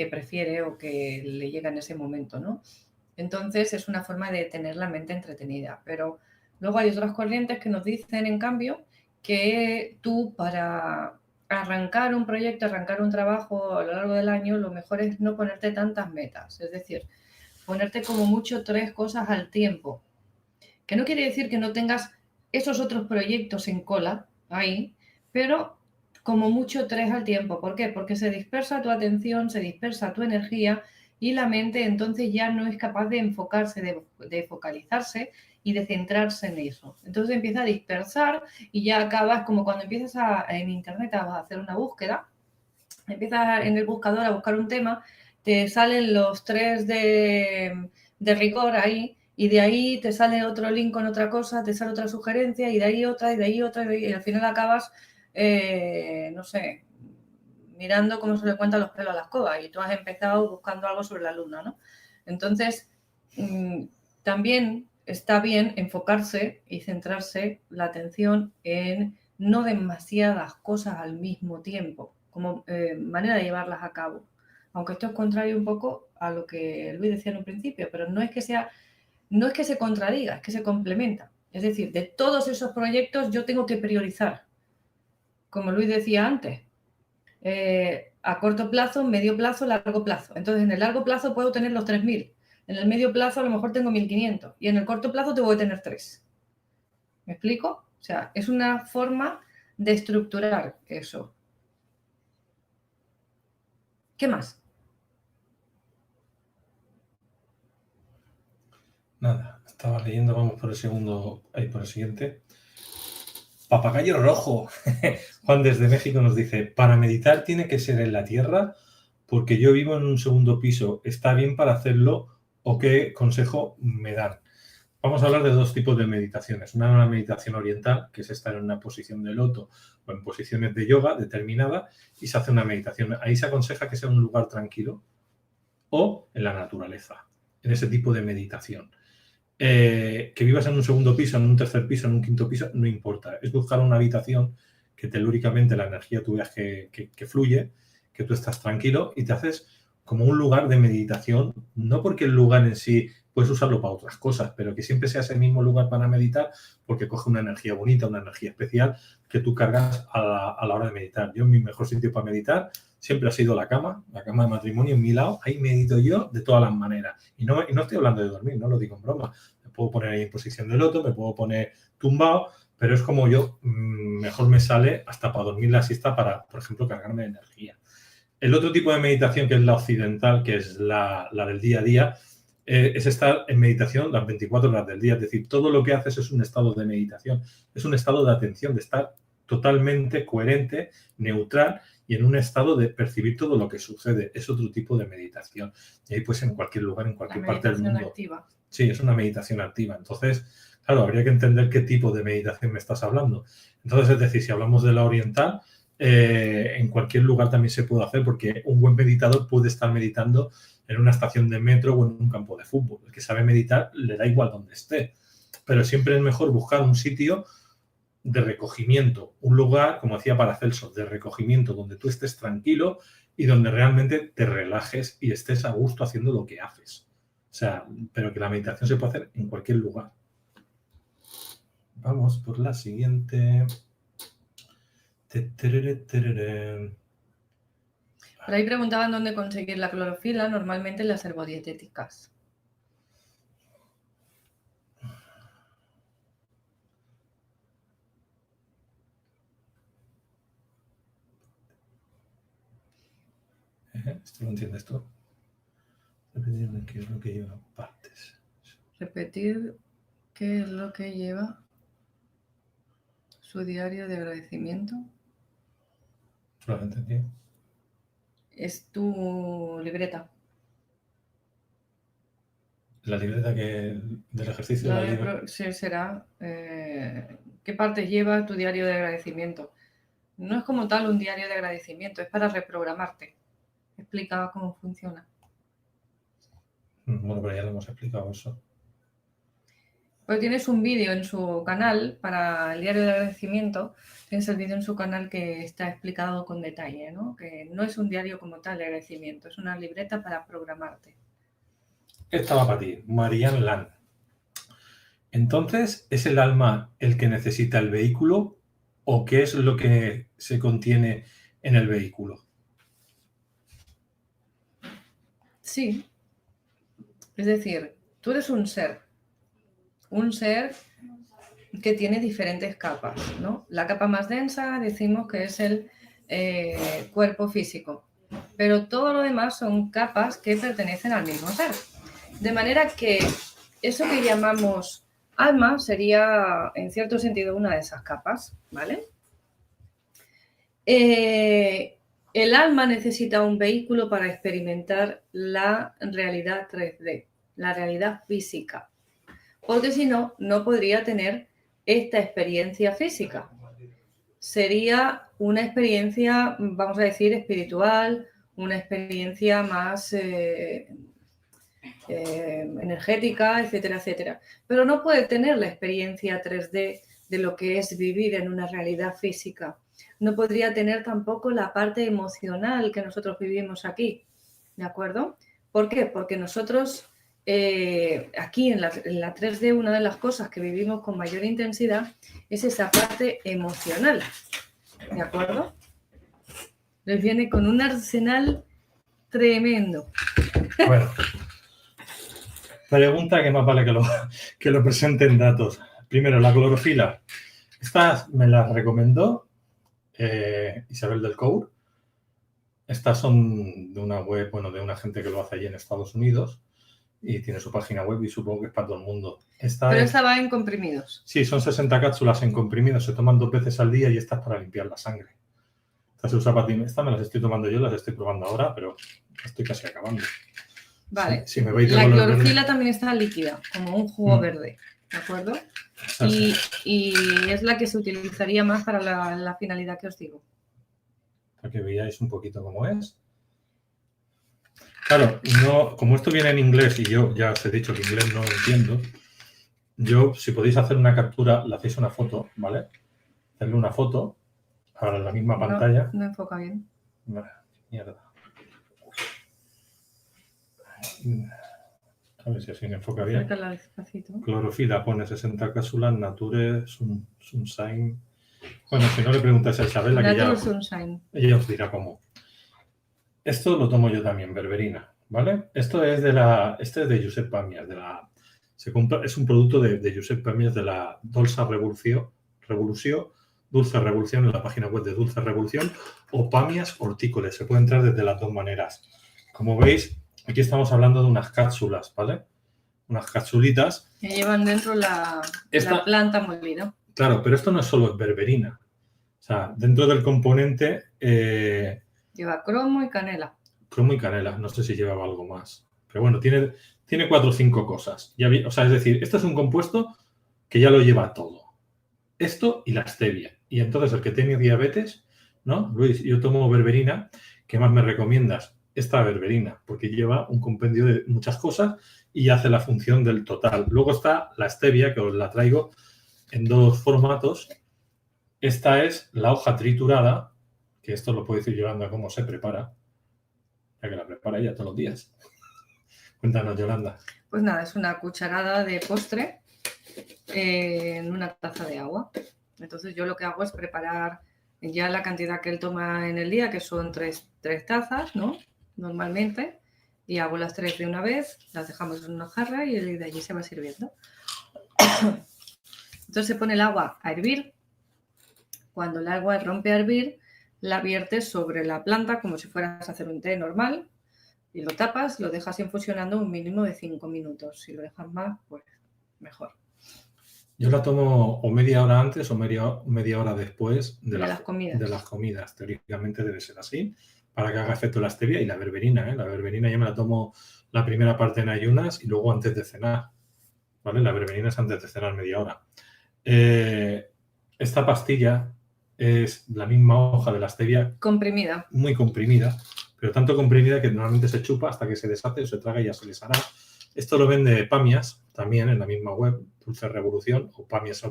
prefiere o que le llega en ese momento, ¿no? Entonces es una forma de tener la mente entretenida. Pero luego hay otras corrientes que nos dicen, en cambio, que tú para arrancar un proyecto, arrancar un trabajo a lo largo del año, lo mejor es no ponerte tantas metas. Es decir, ponerte como mucho 3 cosas al tiempo. Que no quiere decir que no tengas esos otros proyectos en cola ahí, pero como mucho 3 al tiempo. ¿Por qué? Porque se dispersa tu atención, se dispersa tu energía y la mente entonces ya no es capaz de enfocarse, de focalizarse y de centrarse en eso. Entonces empieza a dispersar y ya acabas como cuando empiezas en internet a hacer una búsqueda, empiezas en el buscador a buscar un tema, te salen los 3 de rigor ahí Y de ahí te sale otro link con otra cosa, te sale otra sugerencia, y de ahí otra, y de ahí otra, y al final acabas, no sé, mirando cómo se le cuentan los pelos a la escoba, y tú has empezado buscando algo sobre la luna, ¿no? Entonces, también está bien enfocarse y centrarse la atención en no demasiadas cosas al mismo tiempo, como manera de llevarlas a cabo. Aunque esto es contrario un poco a lo que Luis decía en un principio, pero no es que se contradiga, es que se complementa. Es decir, de todos esos proyectos yo tengo que priorizar, como Luis decía antes, a corto plazo, medio plazo, largo plazo. Entonces, en el largo plazo puedo tener los 3.000. En el medio plazo a lo mejor tengo 1.500. Y en el corto plazo tengo que tener 3. ¿Me explico? O sea, es una forma de estructurar eso. ¿Qué más? Nada, estaba leyendo, vamos por el segundo, ahí por el siguiente. Papagayo rojo. Juan desde México nos dice, para meditar tiene que ser en la tierra porque yo vivo en un segundo piso. ¿Está bien para hacerlo o qué consejo me dan? Vamos a hablar de dos tipos de meditaciones. Una meditación oriental, que es estar en una posición de loto o en posiciones de yoga determinada, y se hace una meditación. Ahí se aconseja que sea un lugar tranquilo o en la naturaleza, en ese tipo de meditación. Que vivas en un segundo piso, en un tercer piso, en un quinto piso, no importa. Es buscar una habitación que telúricamente la energía tú veas que fluye, que tú estás tranquilo y te haces como un lugar de meditación, no porque el lugar en sí puedes usarlo para otras cosas, pero que siempre sea ese mismo lugar para meditar porque coge una energía bonita, una energía especial que tú cargas a la hora de meditar. Yo, mi mejor sitio para meditar siempre ha sido la cama de matrimonio en mi lado, ahí medito yo de todas las maneras. Y no estoy hablando de dormir, no lo digo en broma. Me puedo poner ahí en posición de loto, me puedo poner tumbado, pero es como yo, mejor me sale hasta para dormir la siesta para, por ejemplo, cargarme de energía. El otro tipo de meditación, que es la occidental, que es la del día a día, es estar en meditación las 24 horas del día. Es decir, todo lo que haces es un estado de meditación, es un estado de atención, de estar totalmente coherente, neutral y en un estado de percibir todo lo que sucede. Es otro tipo de meditación. Y ahí pues en cualquier lugar, en cualquier parte del mundo. Activa. Sí, es una meditación activa. Entonces, claro, habría que entender qué tipo de meditación me estás hablando. Entonces, es decir, si hablamos de la oriental, en cualquier lugar también se puede hacer porque un buen meditador puede estar meditando en una estación de metro o en un campo de fútbol. El que sabe meditar le da igual donde esté. Pero siempre es mejor buscar un sitio de recogimiento, un lugar, como decía Paracelso, de recogimiento donde tú estés tranquilo y donde realmente te relajes y estés a gusto haciendo lo que haces. O sea, pero que la meditación se puede hacer en cualquier lugar. Vamos por la siguiente. Por ahí preguntaban dónde conseguir la clorofila, normalmente en las herbodietéticas. ¿Esto lo entiendes tú? Repetir qué es lo que lleva partes. Repetir qué es lo que lleva su diario de agradecimiento. ¿Lo has entendido? Es tu libreta. La libreta del ejercicio. Sí, será. ¿Qué partes lleva tu diario de agradecimiento? No es como tal un diario de agradecimiento, es para reprogramarte. Explica cómo funciona. Bueno, pero ya lo hemos explicado eso. Pues tienes un vídeo en su canal para el diario de agradecimiento. Tienes el vídeo en su canal que está explicado con detalle, ¿no? Que no es un diario como tal de agradecimiento, es una libreta para programarte. Esta va para ti, Marianne Lan. Entonces, ¿es el alma el que necesita el vehículo o qué es lo que se contiene en el vehículo? Sí. Es decir, tú eres un ser que tiene diferentes capas, ¿no? La capa más densa decimos que es el cuerpo físico, pero todo lo demás son capas que pertenecen al mismo ser. De manera que eso que llamamos alma sería, en cierto sentido, una de esas capas, ¿vale? El alma necesita un vehículo para experimentar la realidad 3D, la realidad física. porque si no, no podría tener esta experiencia física. Sería una experiencia, vamos a decir, espiritual, una experiencia más energética, etcétera, etcétera. Pero no puede tener la experiencia 3D de lo que es vivir en una realidad física. No podría tener tampoco la parte emocional que nosotros vivimos aquí, ¿de acuerdo? ¿Por qué? Porque nosotros aquí en la 3D una de las cosas que vivimos con mayor intensidad es esa parte emocional, ¿de acuerdo? Les viene con un arsenal tremendo. Bueno, pregunta que más vale que lo presente en datos. Primero, la clorofila. Estas me las recomendó Isabel del Cour. Estas son de una web, bueno, de una gente que lo hace allí en Estados Unidos y tiene su página web y supongo que es para todo el mundo. Pero esta va en comprimidos. Sí, son 60 cápsulas en comprimidos, se toman 2 veces al día y esta es para limpiar la sangre. Esta se usa para ti. Esta me las estoy tomando yo, las estoy probando ahora, pero estoy casi acabando. Vale. Si me veis la clorofila también está líquida, como un jugo verde, ¿de acuerdo? Y es la que se utilizaría más para la finalidad que os digo. Para que veáis un poquito cómo es. Claro, no, como esto viene en inglés y yo ya os he dicho que inglés no lo entiendo, yo, si podéis hacer una captura, le hacéis una foto, ¿vale? Hacerle una foto para la misma pantalla. No enfoca bien. Mierda. A ver si así me enfoca bien. Despacito. Clorofila pone 60 cápsulas, Nature, Sunshine. Bueno, si no le preguntáis a Isabel, que ya ella os dirá cómo. Esto lo tomo yo también, berberina, ¿vale? Esto es de Josep Pamias, es un producto de Josep Pamias de la Dolça Revolució, Dulce Revolución, en la página web de Dulce Revolución, o Pamias Hortícoles. Se puede entrar desde las dos maneras. Como veis, aquí estamos hablando de unas cápsulas, ¿vale? Unas capsulitas. Que llevan dentro la planta molida. Claro, pero esto no es solo berberina. O sea, dentro del componente... lleva cromo y canela. Cromo y canela. No sé si llevaba algo más. Pero bueno, tiene 4 o 5 cosas. O sea, es decir, esto es un compuesto que ya lo lleva todo. Esto y la stevia. Y entonces el que tiene diabetes, ¿no? Luis, yo tomo berberina. ¿Qué más me recomiendas? Esta berberina, porque lleva un compendio de muchas cosas y hace la función del total. Luego está la stevia, que os la traigo en 2 formatos. Esta es la hoja triturada, que esto lo podéis ir llevando a cómo se prepara, ya que la prepara ella todos los días. Cuéntanos, Yolanda. Pues nada, es una cucharada de postre en una taza de agua. Entonces yo lo que hago es preparar ya la cantidad que él toma en el día, que son 3 tazas, ¿no? Normalmente. Y hago las 3 de una vez, las dejamos en una jarra y de allí se va sirviendo. Entonces se pone el agua a hervir. Cuando el agua rompe a hervir, la viertes sobre la planta como si fueras a hacer un té normal y lo tapas, lo dejas infusionando un mínimo de 5 minutos. Si lo dejas más, pues mejor. Yo la tomo o media hora antes o media hora después de las comidas. Teóricamente debe ser así, para que haga efecto la stevia y la berberina. La berberina yo me la tomo la primera parte en ayunas y luego antes de cenar. ¿Vale? La berberina es antes de cenar media hora. Esta pastilla es la misma hoja de la stevia. Comprimida. Muy comprimida, pero tanto comprimida que normalmente se chupa hasta que se deshace o se traga y ya se deshará. Esto lo vende Pamias, también en la misma web, Dulce Revolución, o Pamias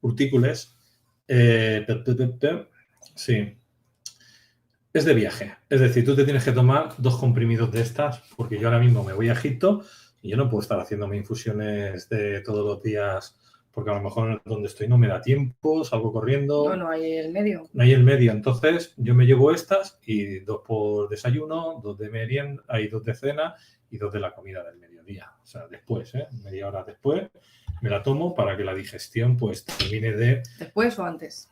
Hortícoles. Sí. Es de viaje. Es decir, tú te tienes que tomar 2 comprimidos de estas, porque yo ahora mismo me voy a Egipto y yo no puedo estar haciéndome infusiones de todos los días, porque a lo mejor donde estoy no me da tiempo, salgo corriendo. No hay el medio. No hay el medio. Entonces, yo me llevo estas y 2 por desayuno, 2 de merienda, hay 2 de cena y 2 de la comida del mediodía. O sea, después, media hora después, me la tomo para que la digestión pues termine de... ¿Después o antes?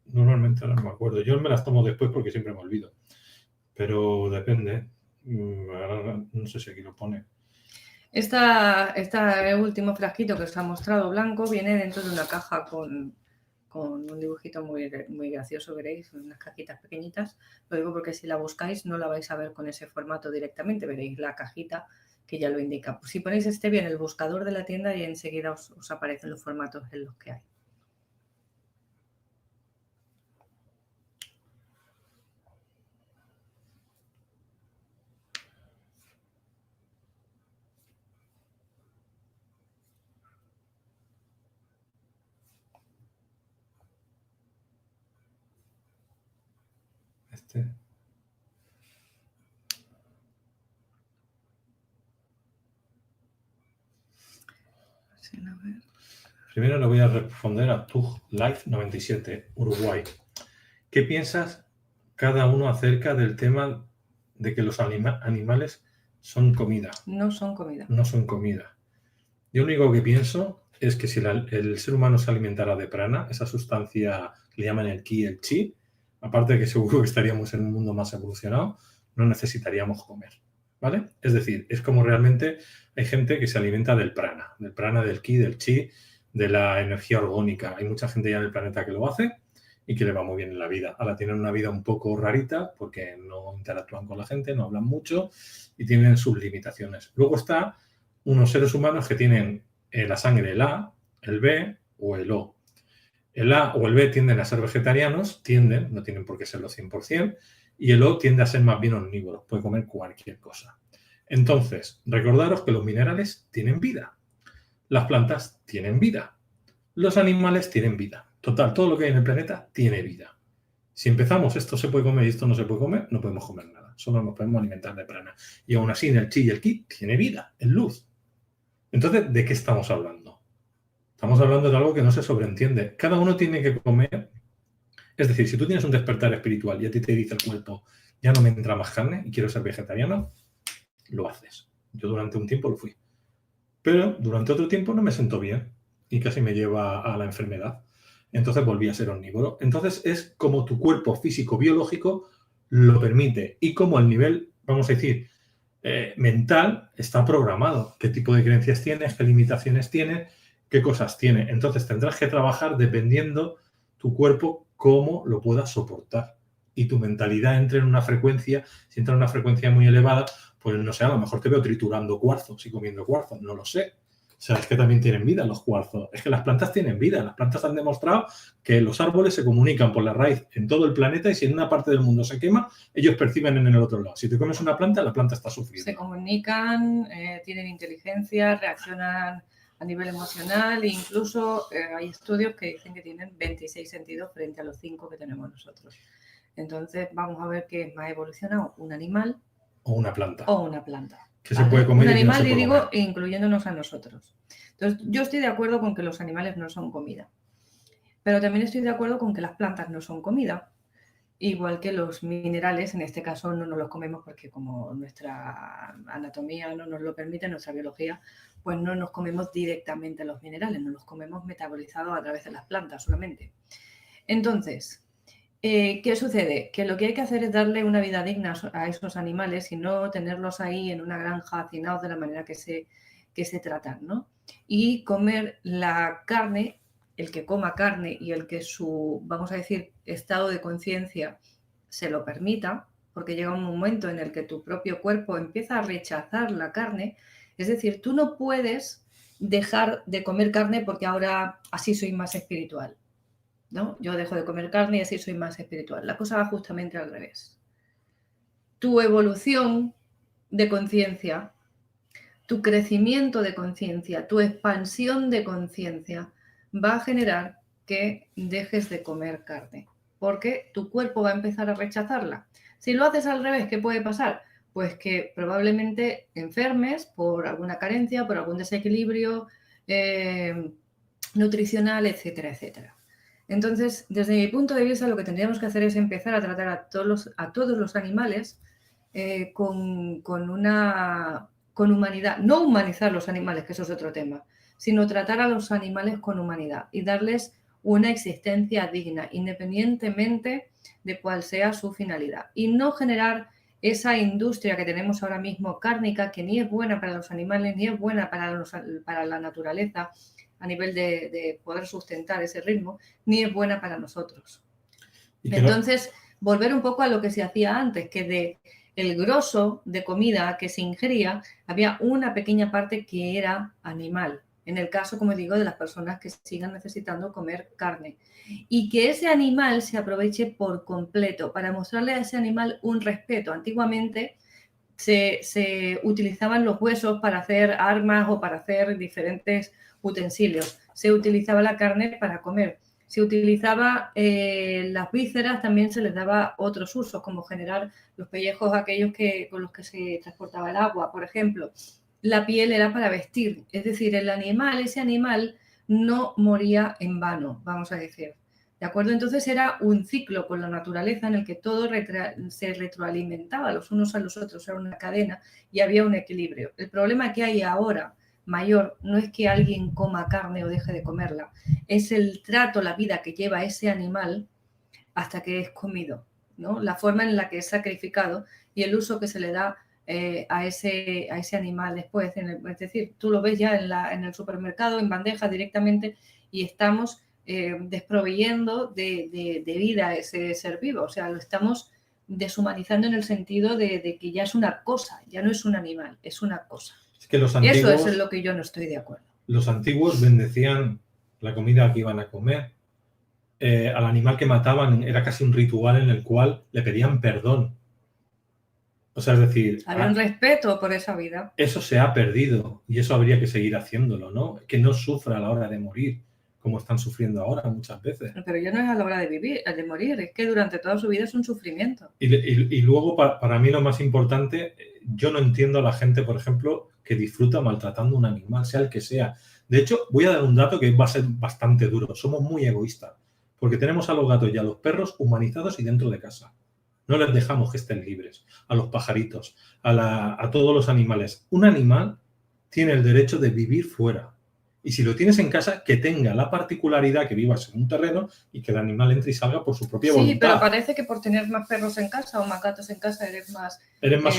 Normalmente ahora no me acuerdo. Yo me las tomo después porque siempre me olvido. Pero depende. Ahora no sé si aquí lo pone. Este último frasquito que os ha mostrado blanco viene dentro de una caja con un dibujito muy gracioso, veréis, unas cajitas pequeñitas. Lo digo porque si la buscáis no la vais a ver con ese formato directamente, veréis la cajita que ya lo indica. Pues si ponéis stevia en el buscador de la tienda y enseguida os aparecen los formatos en los que hay. Primero le voy a responder a Tug Life 97, Uruguay. ¿Qué piensas cada uno acerca del tema de que los animales son comida? No son comida. No son comida. Yo lo único que pienso es que si el ser humano se alimentara de prana, esa sustancia que le llaman el ki y el chi, aparte de que seguro que estaríamos en un mundo más evolucionado, no necesitaríamos comer, ¿vale? Es decir, es como realmente hay gente que se alimenta del prana, del ki, del chi, de la energía orgónica. Hay mucha gente ya en el planeta que lo hace y que le va muy bien en la vida. Ahora tienen una vida un poco rarita porque no interactúan con la gente, no hablan mucho y tienen sus limitaciones. Luego está unos seres humanos que tienen la sangre el A, el B o el O. El A o el B tienden a ser vegetarianos, no tienen por qué serlo 100%, y el O tiende a ser más bien omnívoro, puede comer cualquier cosa. Entonces, recordaros que los minerales tienen vida, las plantas tienen vida, los animales tienen vida. Total, todo lo que hay en el planeta tiene vida. Si empezamos, esto se puede comer y esto no se puede comer, no podemos comer nada, solo nos podemos alimentar de prana. Y aún así, en el chi y el ki tiene vida, es luz. Entonces, ¿de qué estamos hablando? Estamos hablando de algo que no se sobreentiende. Cada uno tiene que comer. Es decir, si tú tienes un despertar espiritual y a ti te dice el cuerpo, ya no me entra más carne y quiero ser vegetariano, lo haces. Yo durante un tiempo lo fui. Pero durante otro tiempo no me sentó bien y casi me lleva a la enfermedad. Entonces volví a ser omnívoro. Entonces es como tu cuerpo físico biológico lo permite y como el nivel, vamos a decir, mental está programado. ¿Qué tipo de creencias tienes? ¿Qué limitaciones tienes? ¿Qué cosas tiene? Entonces tendrás que trabajar dependiendo tu cuerpo cómo lo puedas soportar. Y tu mentalidad entre en una frecuencia, si entra en una frecuencia muy elevada, pues no sé, a lo mejor te veo triturando cuarzos y comiendo cuarzos, no lo sé. O sea, es que también tienen vida los cuarzos. Es que las plantas tienen vida. Las plantas han demostrado que los árboles se comunican por la raíz en todo el planeta y si en una parte del mundo se quema, ellos perciben en el otro lado. Si te comes una planta, la planta está sufriendo. Se comunican, tienen inteligencia, reaccionan a nivel emocional e incluso hay estudios que dicen que tienen 26 sentidos frente a los 5 que tenemos nosotros. Entonces vamos a ver qué es más evolucionado, un animal o una planta. O una planta. Que se puede comer un y que animal, no se puede digo, comer. incluyéndonos a nosotros. Entonces, yo estoy de acuerdo con que los animales no son comida, pero también estoy de acuerdo con que las plantas no son comida, igual que los minerales, en este caso no nos los comemos porque como nuestra anatomía no nos lo permite, nuestra biología, pues no nos comemos directamente los minerales, nos los comemos metabolizados a través de las plantas solamente. Entonces, ¿qué sucede? Que lo que hay que hacer es darle una vida digna a esos animales y no tenerlos ahí en una granja hacinados de la manera que se tratan, ¿no? Y comer la carne, el que coma carne y el que su, vamos a decir, estado de conciencia se lo permita, porque llega un momento en el que tu propio cuerpo empieza a rechazar la carne, es decir, tú no puedes dejar de comer carne porque ahora así soy más espiritual. ¿No? Yo dejo de comer carne y así soy más espiritual. La cosa va justamente al revés. Tu evolución de conciencia, tu crecimiento de conciencia, tu expansión de conciencia va a generar que dejes de comer carne, porque tu cuerpo va a empezar a rechazarla. Si lo haces al revés, ¿qué puede pasar? Pues que probablemente enfermes por alguna carencia, por algún desequilibrio nutricional, etcétera, etcétera. Entonces, desde mi punto de vista, lo que tendríamos que hacer es empezar a tratar a todos los animales con humanidad. No humanizar los animales, que eso es otro tema, sino tratar a los animales con humanidad y darles una existencia digna, independientemente de cuál sea su finalidad. Y no generar esa industria que tenemos ahora mismo cárnica, que ni es buena para los animales, ni es buena para la naturaleza, a nivel de poder sustentar ese ritmo, ni es buena para nosotros. Entonces, volver un poco a lo que se hacía antes, que el grosso de comida que se ingería, había una pequeña parte que era animal. En el caso, como digo, de las personas que sigan necesitando comer carne. Y que ese animal se aproveche por completo para mostrarle a ese animal un respeto. Antiguamente se utilizaban los huesos para hacer armas o para hacer diferentes utensilios. Se utilizaba la carne para comer. Se utilizaba las vísceras, también se les daba otros usos, como generar los pellejos aquellos con los que se transportaba el agua, por ejemplo. La piel era para vestir, es decir, ese animal no moría en vano, vamos a decir. ¿De acuerdo? Entonces era un ciclo con la naturaleza en el que todo se retroalimentaba los unos a los otros, era una cadena y había un equilibrio. El problema que hay ahora mayor no es que alguien coma carne o deje de comerla, es el trato, la vida que lleva ese animal hasta que es comido, ¿no? La forma en la que es sacrificado y el uso que se le da a ese animal después. Es decir, tú lo ves ya en el supermercado, en bandeja directamente, y estamos desproveyendo de vida ese ser vivo. O sea, lo estamos deshumanizando en el sentido de que ya es una cosa, ya no es un animal, es una cosa. Es que los antiguos, eso es en lo que yo no estoy de acuerdo. Los antiguos bendecían la comida que iban a comer. Al animal que mataban era casi un ritual en el cual le pedían perdón. O sea, es decir, había un respeto por esa vida. Eso se ha perdido y eso habría que seguir haciéndolo, ¿no? Que no sufra a la hora de morir, como están sufriendo ahora muchas veces. Pero ya no es a la hora de morir, es que durante toda su vida es un sufrimiento. Y luego, para mí lo más importante, yo no entiendo a la gente, por ejemplo, que disfruta maltratando a un animal, sea el que sea. De hecho, voy a dar un dato que va a ser bastante duro. Somos muy egoístas, porque tenemos a los gatos y a los perros humanizados y dentro de casa. No les dejamos que estén libres. A los pajaritos, a todos los animales. Un animal tiene el derecho de vivir fuera. Y si lo tienes en casa, que tenga la particularidad que vivas en un terreno y que el animal entre y salga por su propia voluntad. Sí, pero parece que por tener más perros en casa o más gatos en casa eres más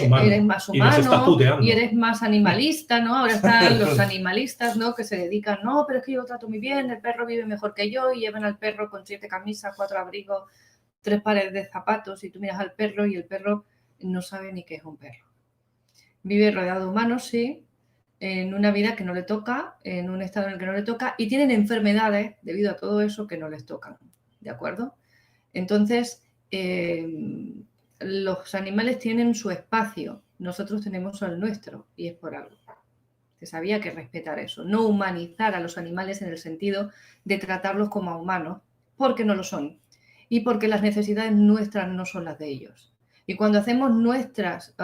humano. Eres más humano y, nos estás puteando. Y eres más animalista, ¿no? Ahora están los animalistas, ¿no? Que se dedican, no, pero es que yo lo trato muy bien, el perro vive mejor que yo y llevan al perro con 7 camisas, 4 abrigos, 3 pares de zapatos y tú miras al perro y el perro no sabe ni qué es un perro. Vive rodeado de humanos, sí, en una vida que no le toca, en un estado en el que no le toca y tienen enfermedades debido a todo eso que no les tocan, ¿de acuerdo? Entonces, los animales tienen su espacio, nosotros tenemos el nuestro y es por algo. Se sabía que respetar eso, no humanizar a los animales en el sentido de tratarlos como a humanos, porque no lo son y porque las necesidades nuestras no son las de ellos. Y cuando hacemos nuestras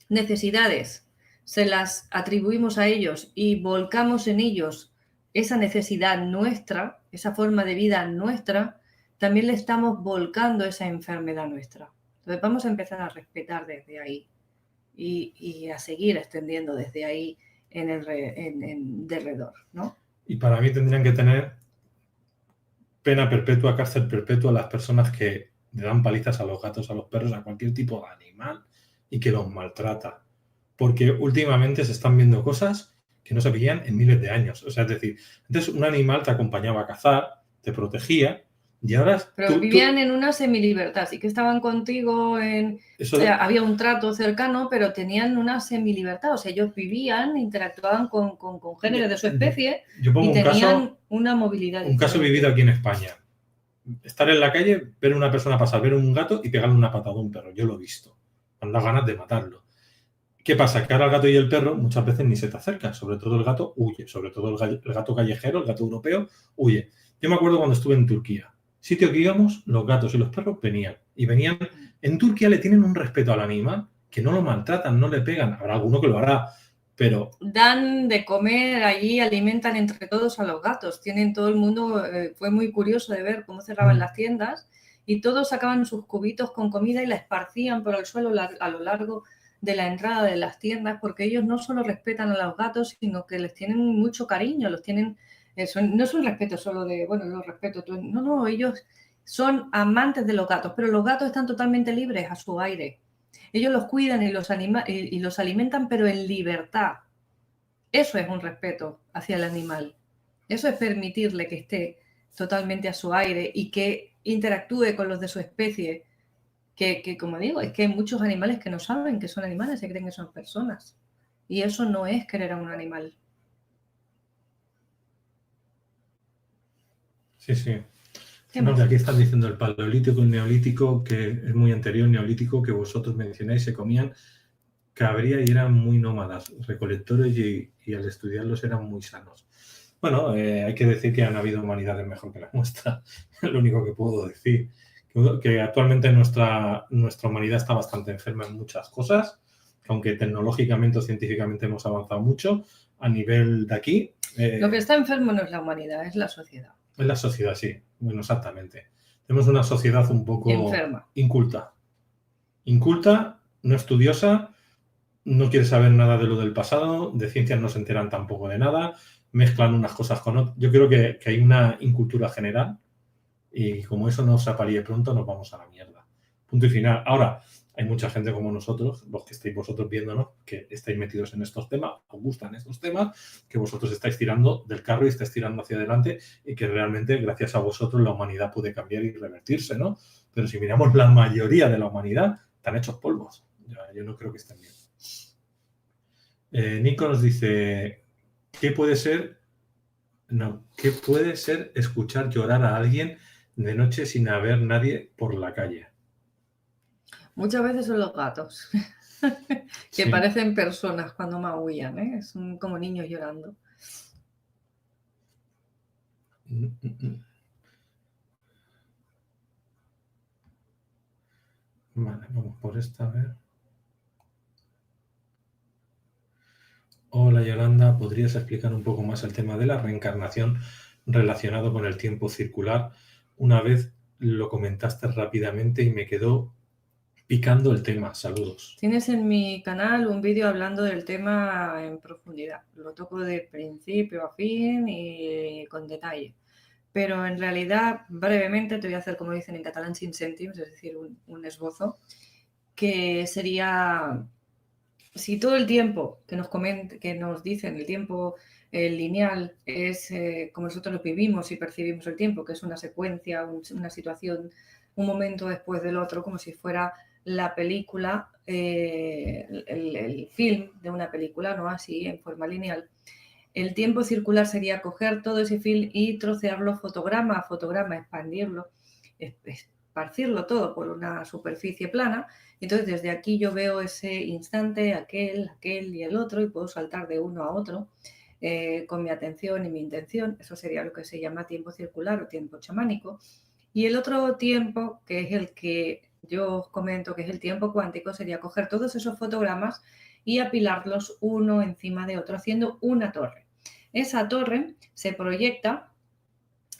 necesidades, se las atribuimos a ellos y volcamos en ellos esa necesidad nuestra, esa forma de vida nuestra, también le estamos volcando esa enfermedad nuestra. Entonces vamos a empezar a respetar desde ahí y a seguir extendiendo desde ahí en derredor, ¿no? Y para mí tendrían que tener pena perpetua, cárcel perpetua a las personas que le dan palizas a los gatos, a los perros, a cualquier tipo de animal y que los maltrata. Porque últimamente se están viendo cosas que no se veían en miles de años. O sea, es decir, antes un animal te acompañaba a cazar, te protegía y ahora... Pero vivían en una semilibertad, sí que estaban contigo había un trato cercano, pero tenían una semilibertad. O sea, ellos vivían, interactuaban con géneros de su especie y tenían una movilidad. Un caso vivido aquí en España. Estar en la calle, ver a una persona pasar, ver un gato y pegarle una patada a un perro. Yo lo he visto. Me han dado ganas de matarlo. ¿Qué pasa? Que ahora el gato y el perro muchas veces ni se te acercan. Sobre todo el gato huye. Sobre todo el gato callejero, el gato europeo, huye. Yo me acuerdo cuando estuve en Turquía. Sitio que íbamos, los gatos y los perros venían. Y venían... En Turquía le tienen un respeto al animal que no lo maltratan, no le pegan. Habrá alguno que lo hará, pero... Dan de comer allí, alimentan entre todos a los gatos. Tienen todo el mundo... fue muy curioso de ver cómo cerraban las tiendas y todos sacaban sus cubitos con comida y la esparcían por el suelo a lo largo de la entrada de las tiendas, porque ellos no solo respetan a los gatos, sino que les tienen mucho cariño, los tienen... no es un respeto solo de, bueno, los respeto. No, ellos son amantes de los gatos, pero los gatos están totalmente libres a su aire. Ellos los cuidan y los alimentan, pero en libertad. Eso es un respeto hacia el animal. Eso es permitirle que esté totalmente a su aire y interactúe con los de su especie, que como digo, es que hay muchos animales que no saben que son animales, se creen que son personas. Y eso no es querer a un animal. Sí, sí. ¿Qué No, más? que aquí están diciendo el paleolítico y el neolítico, que es muy anterior, neolítico, que vosotros mencionáis, se comían cabría y eran muy nómadas, recolectores y al estudiarlos eran muy sanos. Bueno, hay que decir que han habido humanidades mejor que la nuestra, es lo único que puedo decir. Que actualmente nuestra humanidad está bastante enferma en muchas cosas, aunque tecnológicamente o científicamente hemos avanzado mucho, a nivel de aquí. Lo que está enfermo no es la humanidad, es la sociedad. Es la sociedad, sí, bueno, exactamente. Tenemos una sociedad un poco Enferma. inculta. Inculta, no estudiosa, no quiere saber nada de lo del pasado, de ciencias no se enteran tampoco de nada, mezclan unas cosas con otras. Yo creo que hay una incultura general y como eso no se aparíe pronto, nos vamos a la mierda. Punto y final. Ahora, hay mucha gente como nosotros, los que estáis vosotros viéndonos, que estáis metidos en estos temas, os gustan estos temas, que vosotros estáis tirando del carro y estáis tirando hacia adelante y que realmente, gracias a vosotros, la humanidad puede cambiar y revertirse, ¿no? Pero si miramos la mayoría de la humanidad, están hechos polvos. Yo no creo que estén bien. Nico nos dice, ¿qué puede ser? No, ¿qué puede ser escuchar llorar a alguien de noche sin haber nadie por la calle? Muchas veces son los gatos, que Sí. parecen personas cuando maullan, ¿eh? Son como niños llorando. Vale, vamos por esta, a ver. Hola Yolanda, ¿podrías explicar un poco más el tema de la reencarnación relacionado con el tiempo circular? Una vez lo comentaste rápidamente y me quedó picando el tema. Saludos. Tienes en mi canal un vídeo hablando del tema en profundidad. Lo toco de principio a fin y con detalle. Pero en realidad, brevemente, te voy a hacer, como dicen en catalán, sin cèntims, es decir, un esbozo, que sería, si todo el tiempo que nos dicen, el tiempo lineal es como nosotros lo vivimos y percibimos el tiempo, que es una secuencia, una situación, un momento después del otro, como si fuera la película, el film de una película, ¿no? Así, en forma lineal. El tiempo circular sería coger todo ese film y trocearlo fotograma a fotograma, expandirlo, esparcirlo todo por una superficie plana. Entonces, desde aquí yo veo ese instante, aquel y el otro, y puedo saltar de uno a otro con mi atención y mi intención. Eso sería lo que se llama tiempo circular o tiempo chamánico. Y el otro tiempo, que es el que yo os comento, que es el tiempo cuántico, sería coger todos esos fotogramas y apilarlos uno encima de otro, haciendo una torre. Esa torre se proyecta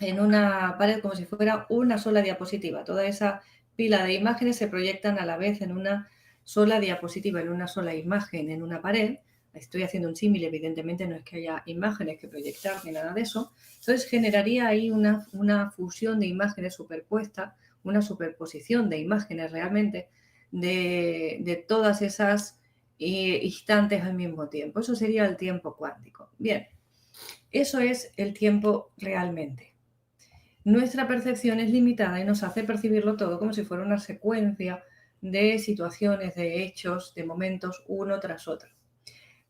en una pared como si fuera una sola diapositiva. Toda esa pila de imágenes se proyectan a la vez en una sola diapositiva, en una sola imagen, en una pared. Estoy haciendo un símil, evidentemente no es que haya imágenes que proyectar ni nada de eso. Entonces generaría ahí una fusión de imágenes superpuestas, una superposición de imágenes realmente de todas esas instantes al mismo tiempo. Eso sería el tiempo cuántico. Bien, eso es el tiempo realmente. Nuestra percepción es limitada y nos hace percibirlo todo como si fuera una secuencia de situaciones, de hechos, de momentos, uno tras otro.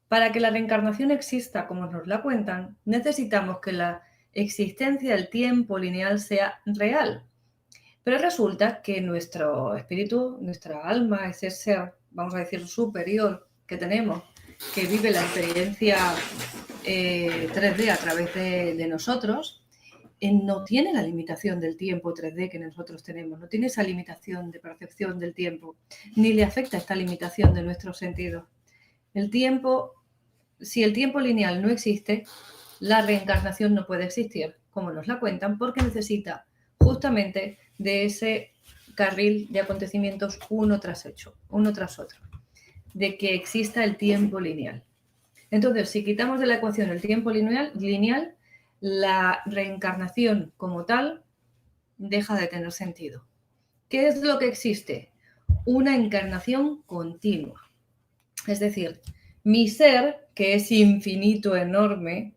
Para que la reencarnación exista como nos la cuentan, necesitamos que la existencia del tiempo lineal sea real. Pero resulta que nuestro espíritu, nuestra alma, ese ser, vamos a decir, superior que tenemos, que vive la experiencia 3D a través de nosotros, no tiene la limitación del tiempo 3D que nosotros tenemos, no tiene esa limitación de percepción del tiempo, ni le afecta esta limitación de nuestros sentidos. El tiempo, si el tiempo lineal no existe, la reencarnación no puede existir, como nos la cuentan, porque necesita justamente de ese carril de acontecimientos uno tras otro, de que exista el tiempo lineal. Entonces, si quitamos de la ecuación el tiempo lineal, la reencarnación como tal deja de tener sentido. ¿Qué es lo que existe? Una encarnación continua. Es decir, mi ser, que es infinito, enorme,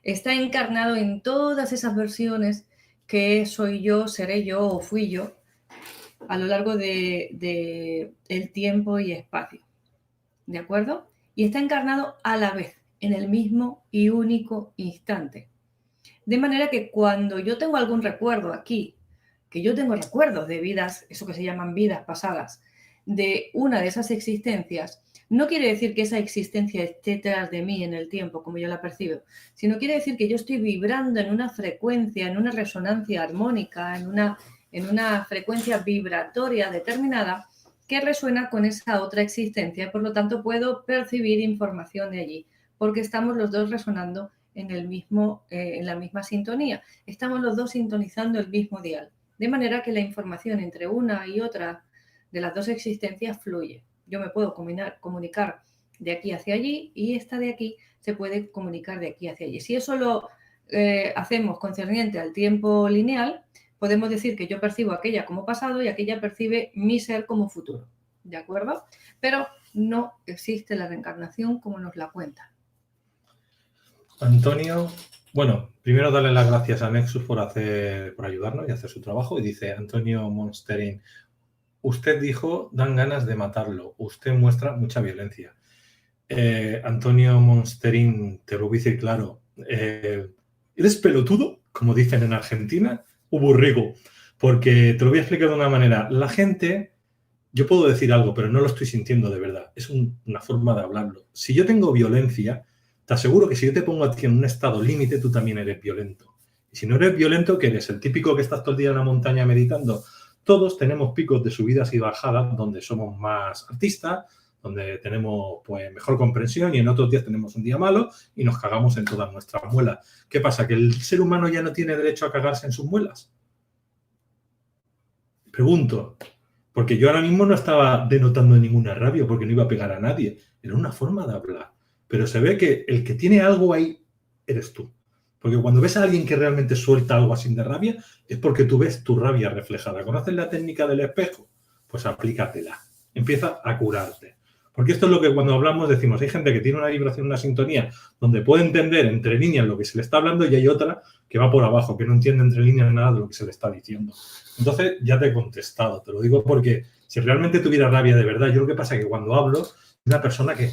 está encarnado en todas esas versiones que soy yo, seré yo o fui yo a lo largo de el tiempo y espacio. ¿De acuerdo? Y está encarnado a la vez, en el mismo y único instante. De manera que cuando yo tengo algún recuerdo aquí, que yo tengo recuerdos de vidas, eso que se llaman vidas pasadas, de una de esas existencias, no quiere decir que esa existencia esté tras de mí en el tiempo, como yo la percibo, sino quiere decir que yo estoy vibrando en una frecuencia, en una resonancia armónica, en una frecuencia vibratoria determinada que resuena con esa otra existencia. Por lo tanto, puedo percibir información de allí, porque estamos los dos resonando en la misma sintonía. Estamos los dos sintonizando el mismo dial. De manera que la información entre una y otra de las dos existencias fluye. Yo me puedo comunicar de aquí hacia allí y esta de aquí se puede comunicar de aquí hacia allí. Si eso lo hacemos concerniente al tiempo lineal, podemos decir que yo percibo aquella como pasado y aquella percibe mi ser como futuro. ¿De acuerdo? Pero no existe la reencarnación como nos la cuentan. Antonio, bueno, primero darle las gracias a Nexus por ayudarnos y hacer su trabajo. Y dice Antonio Monsterin, usted dijo, dan ganas de matarlo. Usted muestra mucha violencia. Antonio Monsterin, te lo voy a decir claro. ¿Eres pelotudo? Como dicen en Argentina, o burrigo. Porque te lo voy a explicar de una manera. La gente, yo puedo decir algo, pero no lo estoy sintiendo de verdad. Es una forma de hablarlo. Si yo tengo violencia, te aseguro que si yo te pongo a ti en un estado límite, tú también eres violento. Y si no eres violento, ¿qué eres? ¿El típico que estás todo el día en la montaña meditando? Todos tenemos picos de subidas y bajadas donde somos más artistas, donde tenemos pues, mejor comprensión y en otros días tenemos un día malo y nos cagamos en todas nuestras muelas. ¿Qué pasa? ¿Que el ser humano ya no tiene derecho a cagarse en sus muelas? Pregunto. Porque yo ahora mismo no estaba denotando ninguna rabia porque no iba a pegar a nadie. Era una forma de hablar. Pero se ve que el que tiene algo ahí eres tú. Porque cuando ves a alguien que realmente suelta algo así de rabia, es porque tú ves tu rabia reflejada. ¿Conoces la técnica del espejo? Pues aplícatela. Empieza a curarte. Porque esto es lo que cuando hablamos decimos, hay gente que tiene una vibración, una sintonía, donde puede entender entre líneas lo que se le está hablando y hay otra que va por abajo, que no entiende entre líneas nada de lo que se le está diciendo. Entonces, ya te he contestado. Te lo digo porque si realmente tuviera rabia de verdad, yo lo que pasa es que cuando hablo, una persona que...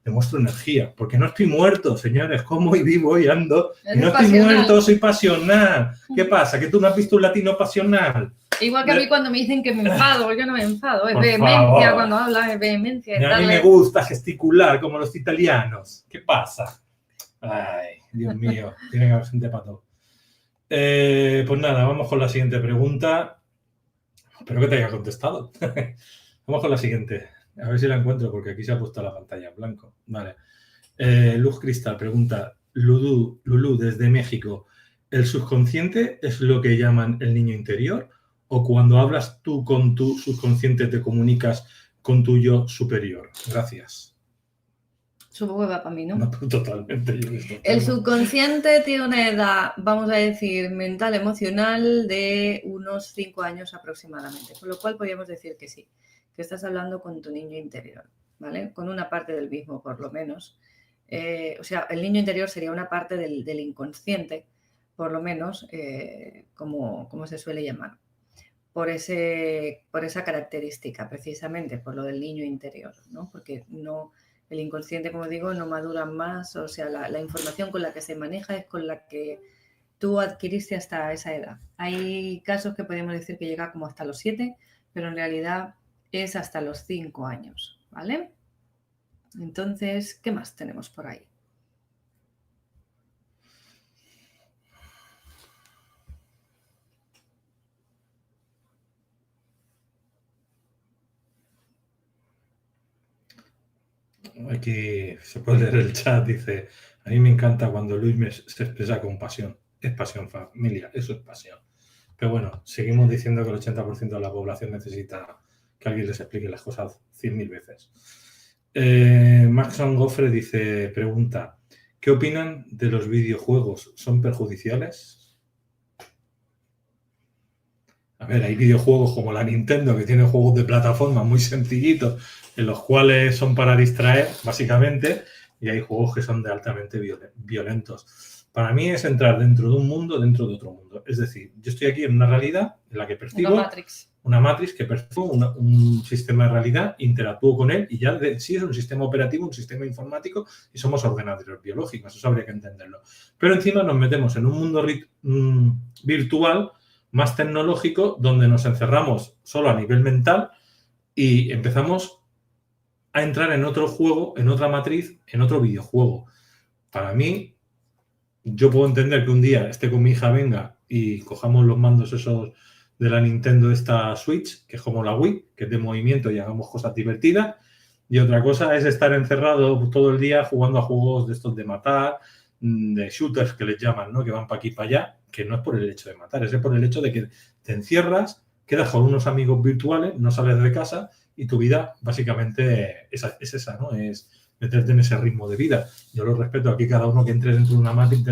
demuestro energía, porque no estoy muerto, señores, como y vivo y ando. Y no estoy muerto, soy pasional. ¿Qué pasa? ¿Que tú no has visto un latino pasional? Igual que a mí cuando me dicen que me enfado, yo no me enfado, es vehemencia cuando hablas, es vehemencia. Y a mí me gusta gesticular como los italianos. ¿Qué pasa? Ay, Dios mío, tiene que haber gente para todo. Pues nada, vamos con la siguiente pregunta. Espero que te haya contestado. Vamos con la siguiente. A ver si la encuentro, porque aquí se ha puesto la pantalla en blanco. Vale. Luz Cristal pregunta, Lulú, desde México, ¿el subconsciente es lo que llaman el niño interior? ¿O cuando hablas tú con tu subconsciente te comunicas con tu yo superior? Gracias. Supongo que va para mí, ¿no? No, totalmente. El subconsciente tiene una edad, vamos a decir, mental, emocional de unos 5 años aproximadamente, con lo cual podríamos decir que sí, que estás hablando con tu niño interior, ¿vale? Con una parte del mismo, por lo menos. O sea, el niño interior sería una parte del inconsciente, por lo menos, como se suele llamar, por esa característica, precisamente, por lo del niño interior, ¿no? Porque no, el inconsciente, como digo, no madura más, o sea, la información con la que se maneja es con la que tú adquiriste hasta esa edad. Hay casos que podemos decir que llega como hasta los 7, pero en realidad es hasta los 5 años, ¿vale? Entonces, ¿qué más tenemos por ahí? Aquí se puede leer el chat, dice, a mí me encanta cuando Luis se expresa con pasión. Es pasión, familia, eso es pasión. Pero bueno, seguimos diciendo que el 80% de la población necesita que alguien les explique las cosas 100.000 veces. Maxon Goffre dice, pregunta, ¿qué opinan de los videojuegos? ¿Son perjudiciales? A ver, hay videojuegos como la Nintendo que tiene juegos de plataforma muy sencillitos en los cuales son para distraer, básicamente, y hay juegos que son de altamente violentos. Para mí es entrar dentro de un mundo, dentro de otro mundo. Es decir, yo estoy aquí en una realidad en la que percibo una matriz que percibo un sistema de realidad, interactúo con él y ya sí es un sistema operativo, un sistema informático y somos ordenadores biológicos, eso habría que entenderlo. Pero encima nos metemos en un mundo virtual más tecnológico donde nos encerramos solo a nivel mental y empezamos a entrar en otro juego, en otra matriz, en otro videojuego. Para mí, yo puedo entender que un día esté con mi hija, venga y cojamos los mandos esos de la Nintendo, esta Switch, que es como la Wii, que es de movimiento y hagamos cosas divertidas. Y otra cosa es estar encerrado todo el día jugando a juegos de estos de matar, de shooters que les llaman, ¿no? Que van para aquí y para allá, que no es por el hecho de matar, es por el hecho de que te encierras, quedas con unos amigos virtuales, no sales de casa y tu vida básicamente es esa, ¿no? Es meterte en ese ritmo de vida. Yo lo respeto, aquí cada uno que entre dentro de una matriz,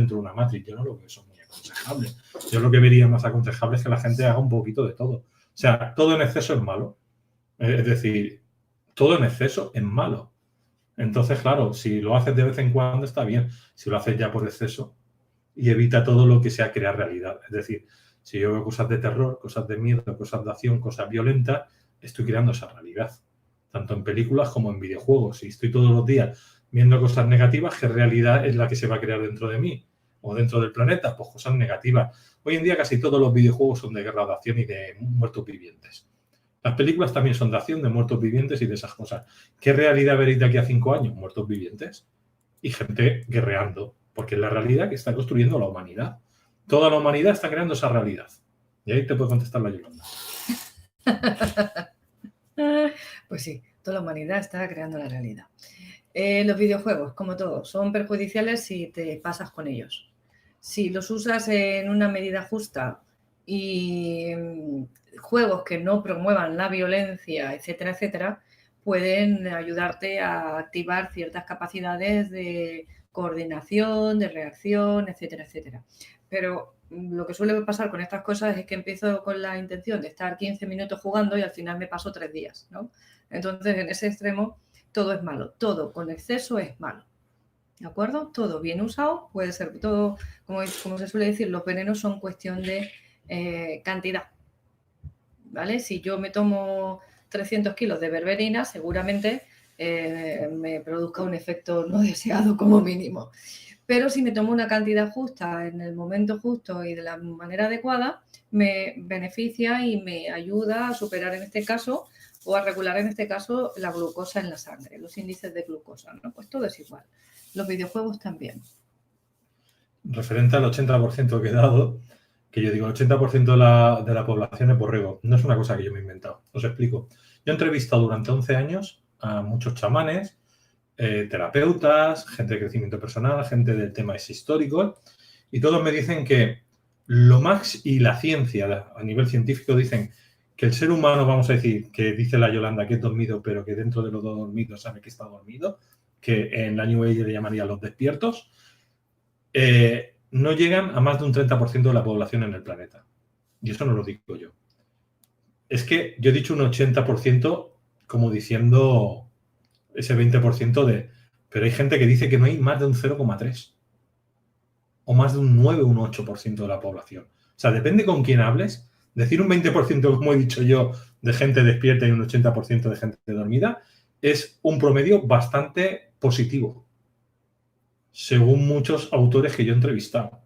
yo no lo veo eso muy aconsejable. Yo lo que vería más aconsejable es que la gente haga un poquito de todo. O sea, todo en exceso es malo. Es decir, todo en exceso es malo. Entonces, claro, si lo haces de vez en cuando está bien. Si lo haces ya por exceso y evita todo lo que sea crear realidad. Es decir, si yo veo cosas de terror, cosas de miedo, cosas de acción, cosas violentas, estoy creando esa realidad. Tanto en películas como en videojuegos. Si estoy todos los días viendo cosas negativas, ¿qué realidad es la que se va a crear dentro de mí? O dentro del planeta, pues cosas negativas. Hoy en día casi todos los videojuegos son de guerra, de acción y de muertos vivientes. Las películas también son de acción, de muertos vivientes y de esas cosas. ¿Qué realidad veréis de aquí a 5 años? Muertos vivientes y gente guerreando, porque es la realidad que está construyendo la humanidad. Toda la humanidad está creando esa realidad. Y ahí te puede contestar la Yolanda. Pues sí, toda la humanidad está creando la realidad. Los videojuegos, como todo, son perjudiciales si te pasas con ellos. Si los usas en una medida justa y juegos que no promuevan la violencia, etcétera, etcétera, pueden ayudarte a activar ciertas capacidades de coordinación, de reacción, etcétera, etcétera. Pero lo que suele pasar con estas cosas es que empiezo con la intención de estar 15 minutos jugando y al final me paso 3 días, ¿no? Entonces, en ese extremo, todo es malo. Todo con exceso es malo. ¿De acuerdo? Todo bien usado puede ser todo, como se suele decir, los venenos son cuestión de cantidad. ¿Vale? Si yo me tomo 300 kilos de berberina, seguramente me produzca un efecto no deseado como mínimo. Pero si me tomo una cantidad justa en el momento justo y de la manera adecuada, me beneficia y me ayuda a superar en este caso o a regular en este caso la glucosa en la sangre, los índices de glucosa, ¿no? Pues todo es igual. Los videojuegos también. Referente al 80% que he dado, que yo digo, el 80% de la población es borrego. No es una cosa que yo me he inventado. Os explico. Yo he entrevistado durante 11 años a muchos chamanes, terapeutas, gente de crecimiento personal, gente del tema histórico, y todos me dicen que lo más, y la ciencia a nivel científico dicen que el ser humano, vamos a decir, que dice la Yolanda que es dormido, pero que dentro de los dos dormidos sabe que está dormido, que en la New Age le llamarían los despiertos, no llegan a más de un 30% de la población en el planeta. Y eso no lo digo yo. Es que yo he dicho un 80% como diciendo ese 20% de... Pero hay gente que dice que no hay más de un 0,3 o más de un 9 o un 8% de la población. O sea, depende con quién hables. Decir un 20%, como he dicho yo, de gente despierta y un 80% de gente dormida es un promedio bastante positivo, según muchos autores que yo he entrevistado.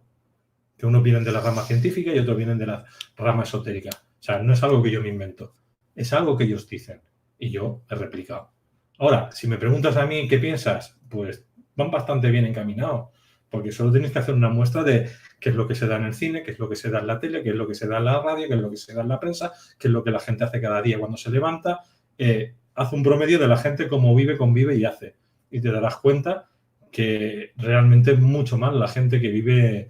Que unos vienen de la rama científica y otros vienen de la rama esotérica. O sea, no es algo que yo me invento. Es algo que ellos dicen. Y yo he replicado. Ahora, si me preguntas a mí qué piensas, pues van bastante bien encaminados. Porque solo tenéis que hacer una muestra de qué es lo que se da en el cine, qué es lo que se da en la tele, qué es lo que se da en la radio, qué es lo que se da en la prensa, qué es lo que la gente hace cada día cuando se levanta. Haz un promedio de la gente cómo vive, convive y hace. Y te darás cuenta que realmente es mucho más la gente que vive,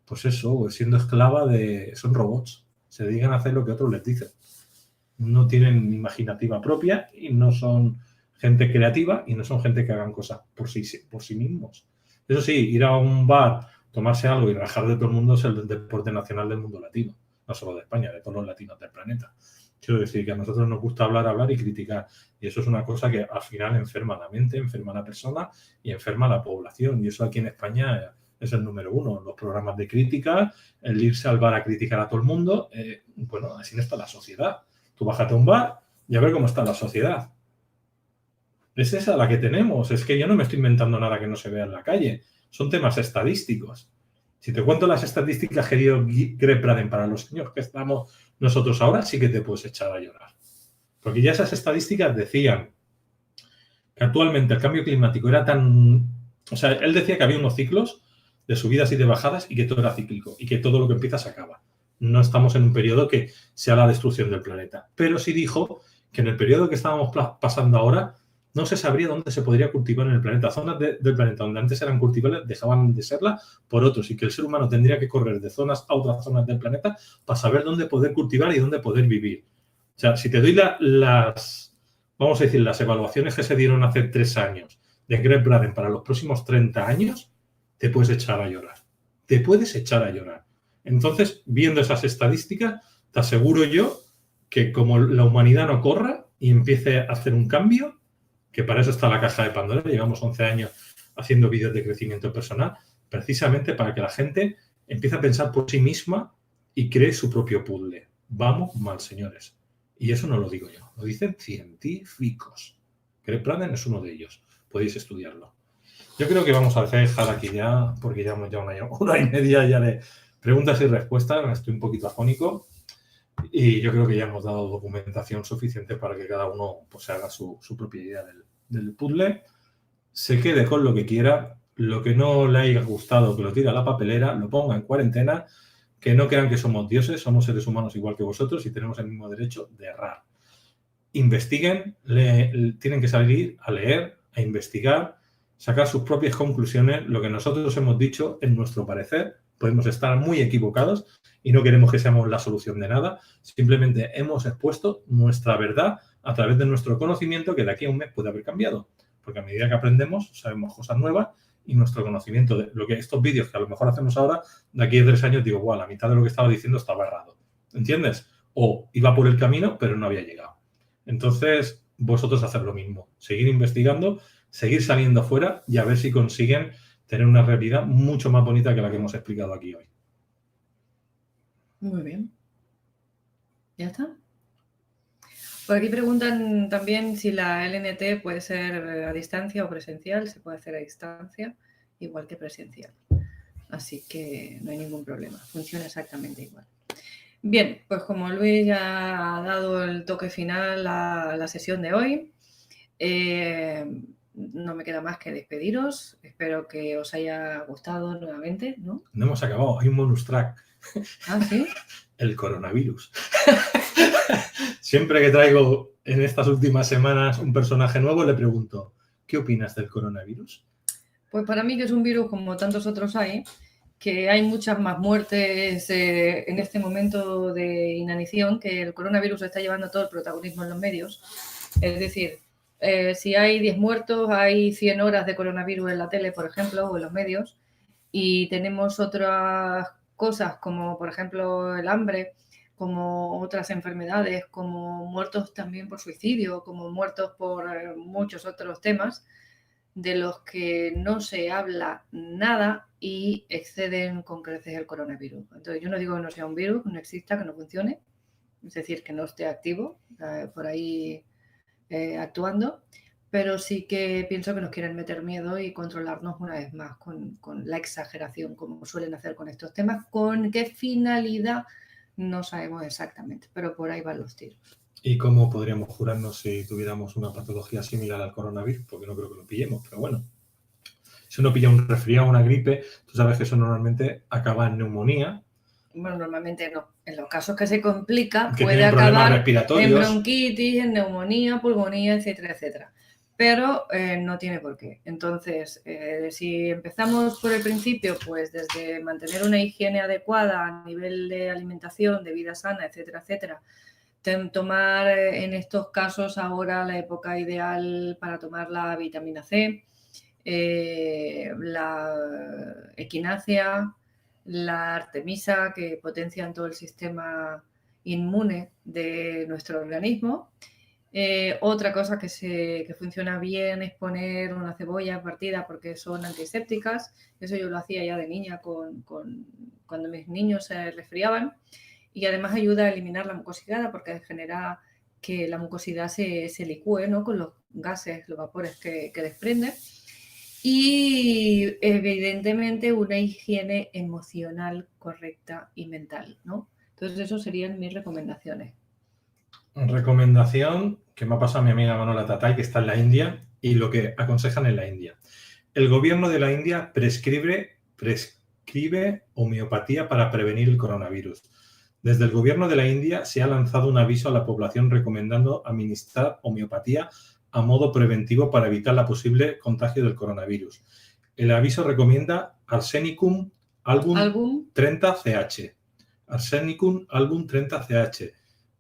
pues eso, siendo esclava de... Son robots. Se dedican a hacer lo que otros les dicen. No tienen imaginativa propia y no son gente creativa y no son gente que hagan cosas por sí mismos. Eso sí, ir a un bar, tomarse algo y rajar de todo el mundo es el deporte nacional del mundo latino. No solo de España, de todos los latinos del planeta. Quiero decir que a nosotros nos gusta hablar y criticar. Y eso es una cosa que al final enferma la mente, enferma a la persona y enferma a la población. Y eso aquí en España es el número uno. Los programas de crítica, el irse al bar a criticar a todo el mundo, bueno, así no está la sociedad. Tú bájate a un bar y a ver cómo está la sociedad. Es esa la que tenemos. Es que yo no me estoy inventando nada que no se vea en la calle. Son temas estadísticos. Si te cuento las estadísticas que dio Greg Braden para los años que estamos nosotros ahora, sí que te puedes echar a llorar. Porque ya esas estadísticas decían que actualmente el cambio climático era tan... O sea, él decía que había unos ciclos de subidas y de bajadas y que todo era cíclico y que todo lo que empieza se acaba. No estamos en un periodo que sea la destrucción del planeta. Pero sí dijo que en el periodo que estábamos pasando ahora no se sabría dónde se podría cultivar en el planeta. Zonas del planeta donde antes eran cultivables dejaban de serlas por otros y que el ser humano tendría que correr de zonas a otras zonas del planeta para saber dónde poder cultivar y dónde poder vivir. O sea, si te doy vamos a decir, las evaluaciones que se dieron hace 3 años de Greg Braden para los próximos 30 años, te puedes echar a llorar. Te puedes echar a llorar. Entonces, viendo esas estadísticas, te aseguro yo que como la humanidad no corra y empiece a hacer un cambio, que para eso está la caja de Pandora, llevamos 11 años haciendo vídeos de crecimiento personal, precisamente para que la gente empiece a pensar por sí misma y cree su propio puzzle. Vamos mal, señores. Y eso no lo digo yo, lo dicen científicos. Greg Braden es uno de ellos. Podéis estudiarlo. Yo creo que vamos a dejar aquí ya, porque llevamos ya una hora y media ya de preguntas y respuestas. Estoy un poquito afónico y yo creo que ya hemos dado documentación suficiente para que cada uno pues, se haga su propia idea del puzzle, se quede con lo que quiera, lo que no le haya gustado, que lo tire a la papelera, lo ponga en cuarentena, que no crean que somos dioses, somos seres humanos igual que vosotros y tenemos el mismo derecho de errar. Investiguen, tienen que salir a leer, a investigar, sacar sus propias conclusiones. Lo que nosotros hemos dicho, en nuestro parecer, podemos estar muy equivocados y no queremos que seamos la solución de nada. Simplemente hemos expuesto nuestra verdad a través de nuestro conocimiento que de aquí a un mes puede haber cambiado. Porque a medida que aprendemos, sabemos cosas nuevas y nuestro conocimiento de lo que estos vídeos que a lo mejor hacemos ahora, de aquí a 3 años digo, wow, la mitad de lo que estaba diciendo estaba errado. ¿Entiendes? O iba por el camino, pero no había llegado. Entonces, vosotros hacer lo mismo. Seguir investigando, seguir saliendo afuera y a ver si consiguen tener una realidad mucho más bonita que la que hemos explicado aquí hoy. Muy bien. ¿Ya está? Por aquí preguntan también si la LNT puede ser a distancia o presencial. Se puede hacer a distancia, igual que presencial. Así que no hay ningún problema. Funciona exactamente igual. Bien, pues como Luis ya ha dado el toque final a la sesión de hoy, no me queda más que despediros. Espero que os haya gustado nuevamente, ¿no? No hemos acabado, hay un bonus track. Ah, ¿sí? El coronavirus. Siempre que traigo en estas últimas semanas un personaje nuevo, le pregunto, ¿qué opinas del coronavirus? Pues para mí que es un virus como tantos otros hay, que hay muchas más muertes en este momento de inanición, que el coronavirus está llevando todo el protagonismo en los medios. Es decir, si hay 10 muertos, hay 100 horas de coronavirus en la tele, por ejemplo, o en los medios, y tenemos otras cosas como, por ejemplo, el hambre, como otras enfermedades, como muertos también por suicidio, como muertos por muchos otros temas, de los que no se habla nada y exceden con creces el coronavirus. Entonces, yo no digo que no sea un virus, que no exista, que no funcione, es decir, que no esté activo por ahí actuando, pero sí que pienso que nos quieren meter miedo y controlarnos una vez más con la exageración, como suelen hacer con estos temas. ¿Con qué finalidad? No sabemos exactamente, pero por ahí van los tiros. ¿Y cómo podríamos curarnos si tuviéramos una patología similar al coronavirus? Porque no creo que lo pillemos, pero bueno. Si uno pilla un resfriado o una gripe, tú sabes que eso normalmente acaba en neumonía. Bueno, normalmente no. En los casos que se complica, Que puede tienen problemas acabar en respiratorios. bronquitis, en neumonía, pulmonía, etcétera, etcétera. Pero no tiene por qué. Entonces, si empezamos por el principio, pues desde mantener una higiene adecuada a nivel de alimentación, de vida sana, etcétera, etcétera, tomar en estos casos ahora la época ideal para tomar la vitamina C, la equinacia, la artemisa, que potencian todo el sistema inmune de nuestro organismo. Otra cosa que funciona bien es poner una cebolla partida porque son antisépticas. Eso yo lo hacía ya de niña cuando mis niños se resfriaban. Y además ayuda a eliminar la mucosidad porque genera que la mucosidad se licúe, ¿no? Con los gases, los vapores que desprende. Y evidentemente una higiene emocional correcta y mental, ¿no? Entonces, eso serían mis recomendaciones. Recomendación que me ha pasado a mi amiga Manola Tatay, que está en la India, y lo que aconsejan en la India. El gobierno de la India prescribe homeopatía para prevenir el coronavirus. Desde el gobierno de la India se ha lanzado un aviso a la población recomendando administrar homeopatía a modo preventivo para evitar la posible contagio del coronavirus. El aviso recomienda Arsenicum album 30CH. Arsenicum album 30CH.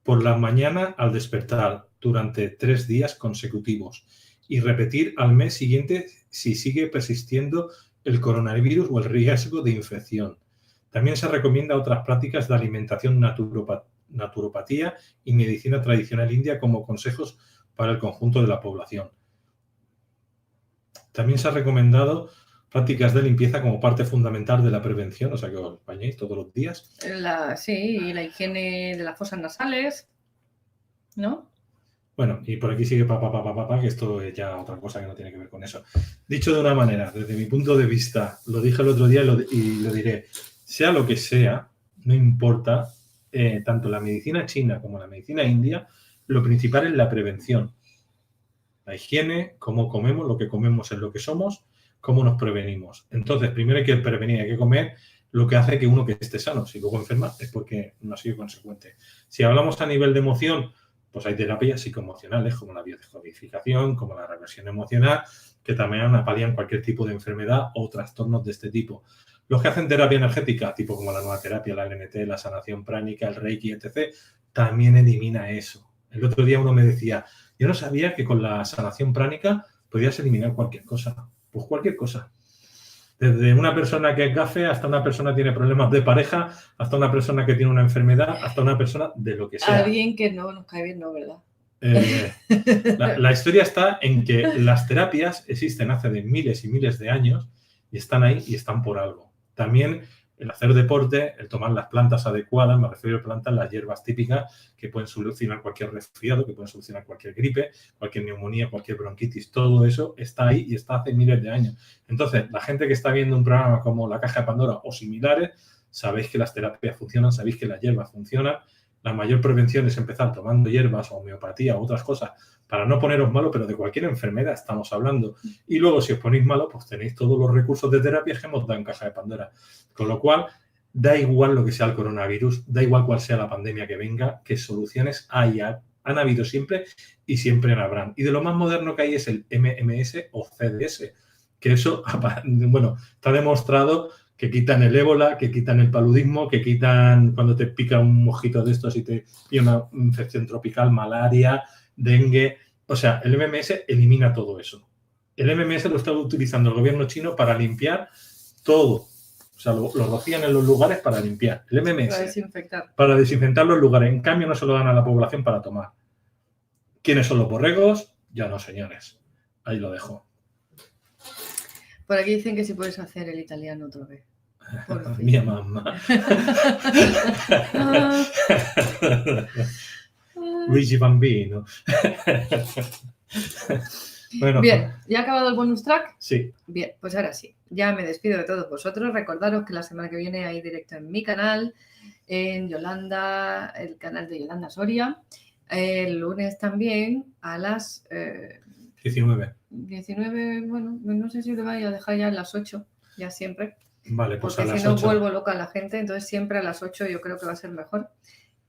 Por la mañana al despertar durante 3 días consecutivos y repetir al mes siguiente si sigue persistiendo el coronavirus o el riesgo de infección. También se recomienda otras prácticas de alimentación, naturopatía y medicina tradicional india como consejos para el conjunto de la población. También se ha recomendado prácticas de limpieza como parte fundamental de la prevención, o sea que os bañéis todos los días. Sí, y la higiene de las fosas nasales, ¿no? Bueno, y por aquí sigue papá, que esto es ya otra cosa que no tiene que ver con eso. Dicho de una manera, desde mi punto de vista, lo dije el otro día y lo diré, sea lo que sea, no importa, tanto la medicina china como la medicina india, lo principal es la prevención. La higiene, cómo comemos, lo que comemos es lo que somos, cómo nos prevenimos. Entonces, primero hay que prevenir, hay que comer lo que hace que uno que esté sano. Si luego enferma es porque no ha sido consecuente. Si hablamos a nivel de emoción, pues hay terapias psicoemocionales como la biodescodificación, como la reversión emocional, que también palian cualquier tipo de enfermedad o trastornos de este tipo. Los que hacen terapia energética, tipo como la nueva terapia, la LNT, la sanación pránica, el Reiki, etc., también elimina eso. El otro día uno me decía, yo no sabía que con la sanación pránica podías eliminar cualquier cosa. Pues cualquier cosa. Desde una persona que es gafe hasta una persona que tiene problemas de pareja, hasta una persona que tiene una enfermedad, hasta una persona de lo que sea. Alguien que no nos cae bien, no, ¿verdad? La historia está en que las terapias existen hace de miles y miles de años y están ahí y están por algo. También el hacer deporte, el tomar las plantas adecuadas, me refiero a plantas, las hierbas típicas que pueden solucionar cualquier resfriado, que pueden solucionar cualquier gripe, cualquier neumonía, cualquier bronquitis, todo eso está ahí y está hace miles de años. Entonces, la gente que está viendo un programa como La Caja de Pandora o similares, sabéis que las terapias funcionan, sabéis que las hierbas funcionan. La mayor prevención es empezar tomando hierbas o homeopatía o otras cosas para no poneros malo, pero de cualquier enfermedad estamos hablando. Y luego, si os ponéis malo, pues tenéis todos los recursos de terapia que hemos dado en Caja de Pandora. Con lo cual, da igual lo que sea el coronavirus, da igual cuál sea la pandemia que venga, que soluciones han habido siempre y siempre habrán. Y de lo más moderno que hay es el MMS o CDS, que eso, bueno, está demostrado que quitan el ébola, que quitan el paludismo, que quitan cuando te pica un mosquito de estos y te pilla una infección tropical, malaria, dengue. O sea, el MMS elimina todo eso. El MMS lo está utilizando el gobierno chino para limpiar todo. O sea, lo rocían en los lugares para limpiar. El MMS. Para desinfectar. Para desinfectar los lugares. En cambio, no se lo dan a la población para tomar. ¿Quiénes son los borregos? Ya no, señores. Ahí lo dejo. Por aquí dicen que si puedes hacer el italiano otra vez. Mía mamá. Luigi Bambino. Bueno, bien, ¿ya ha acabado el bonus track? Sí. Bien, pues ahora sí. Ya me despido de todos vosotros. Recordaros que la semana que viene hay directo en mi canal, en Yolanda, el canal de Yolanda Soria. El lunes también a las 19. 19, bueno, no sé si lo vaya a dejar ya a las 8, ya siempre. Vale, pues porque a las si no 8. vuelvo loca a la gente, entonces siempre a las 8 yo creo que va a ser mejor.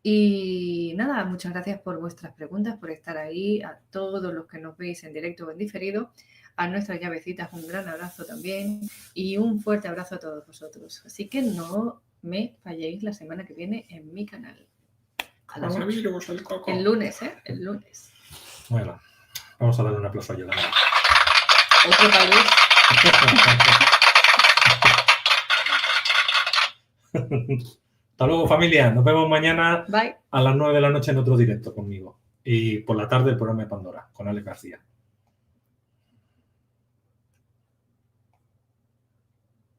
Y nada, muchas gracias por vuestras preguntas, por estar ahí, a todos los que nos veis en directo o en diferido, a nuestras llavecitas un gran abrazo también y un fuerte abrazo a todos vosotros. Así que no me falléis la semana que viene en mi canal. A las 8. El lunes, ¿eh? El lunes. Bueno, vamos a darle un aplauso a Yolanda. Otro tal vez. Hasta luego, familia. Nos vemos mañana Bye. a las 9 de la noche en otro directo conmigo. Y por la tarde el programa de Pandora, con Alex García.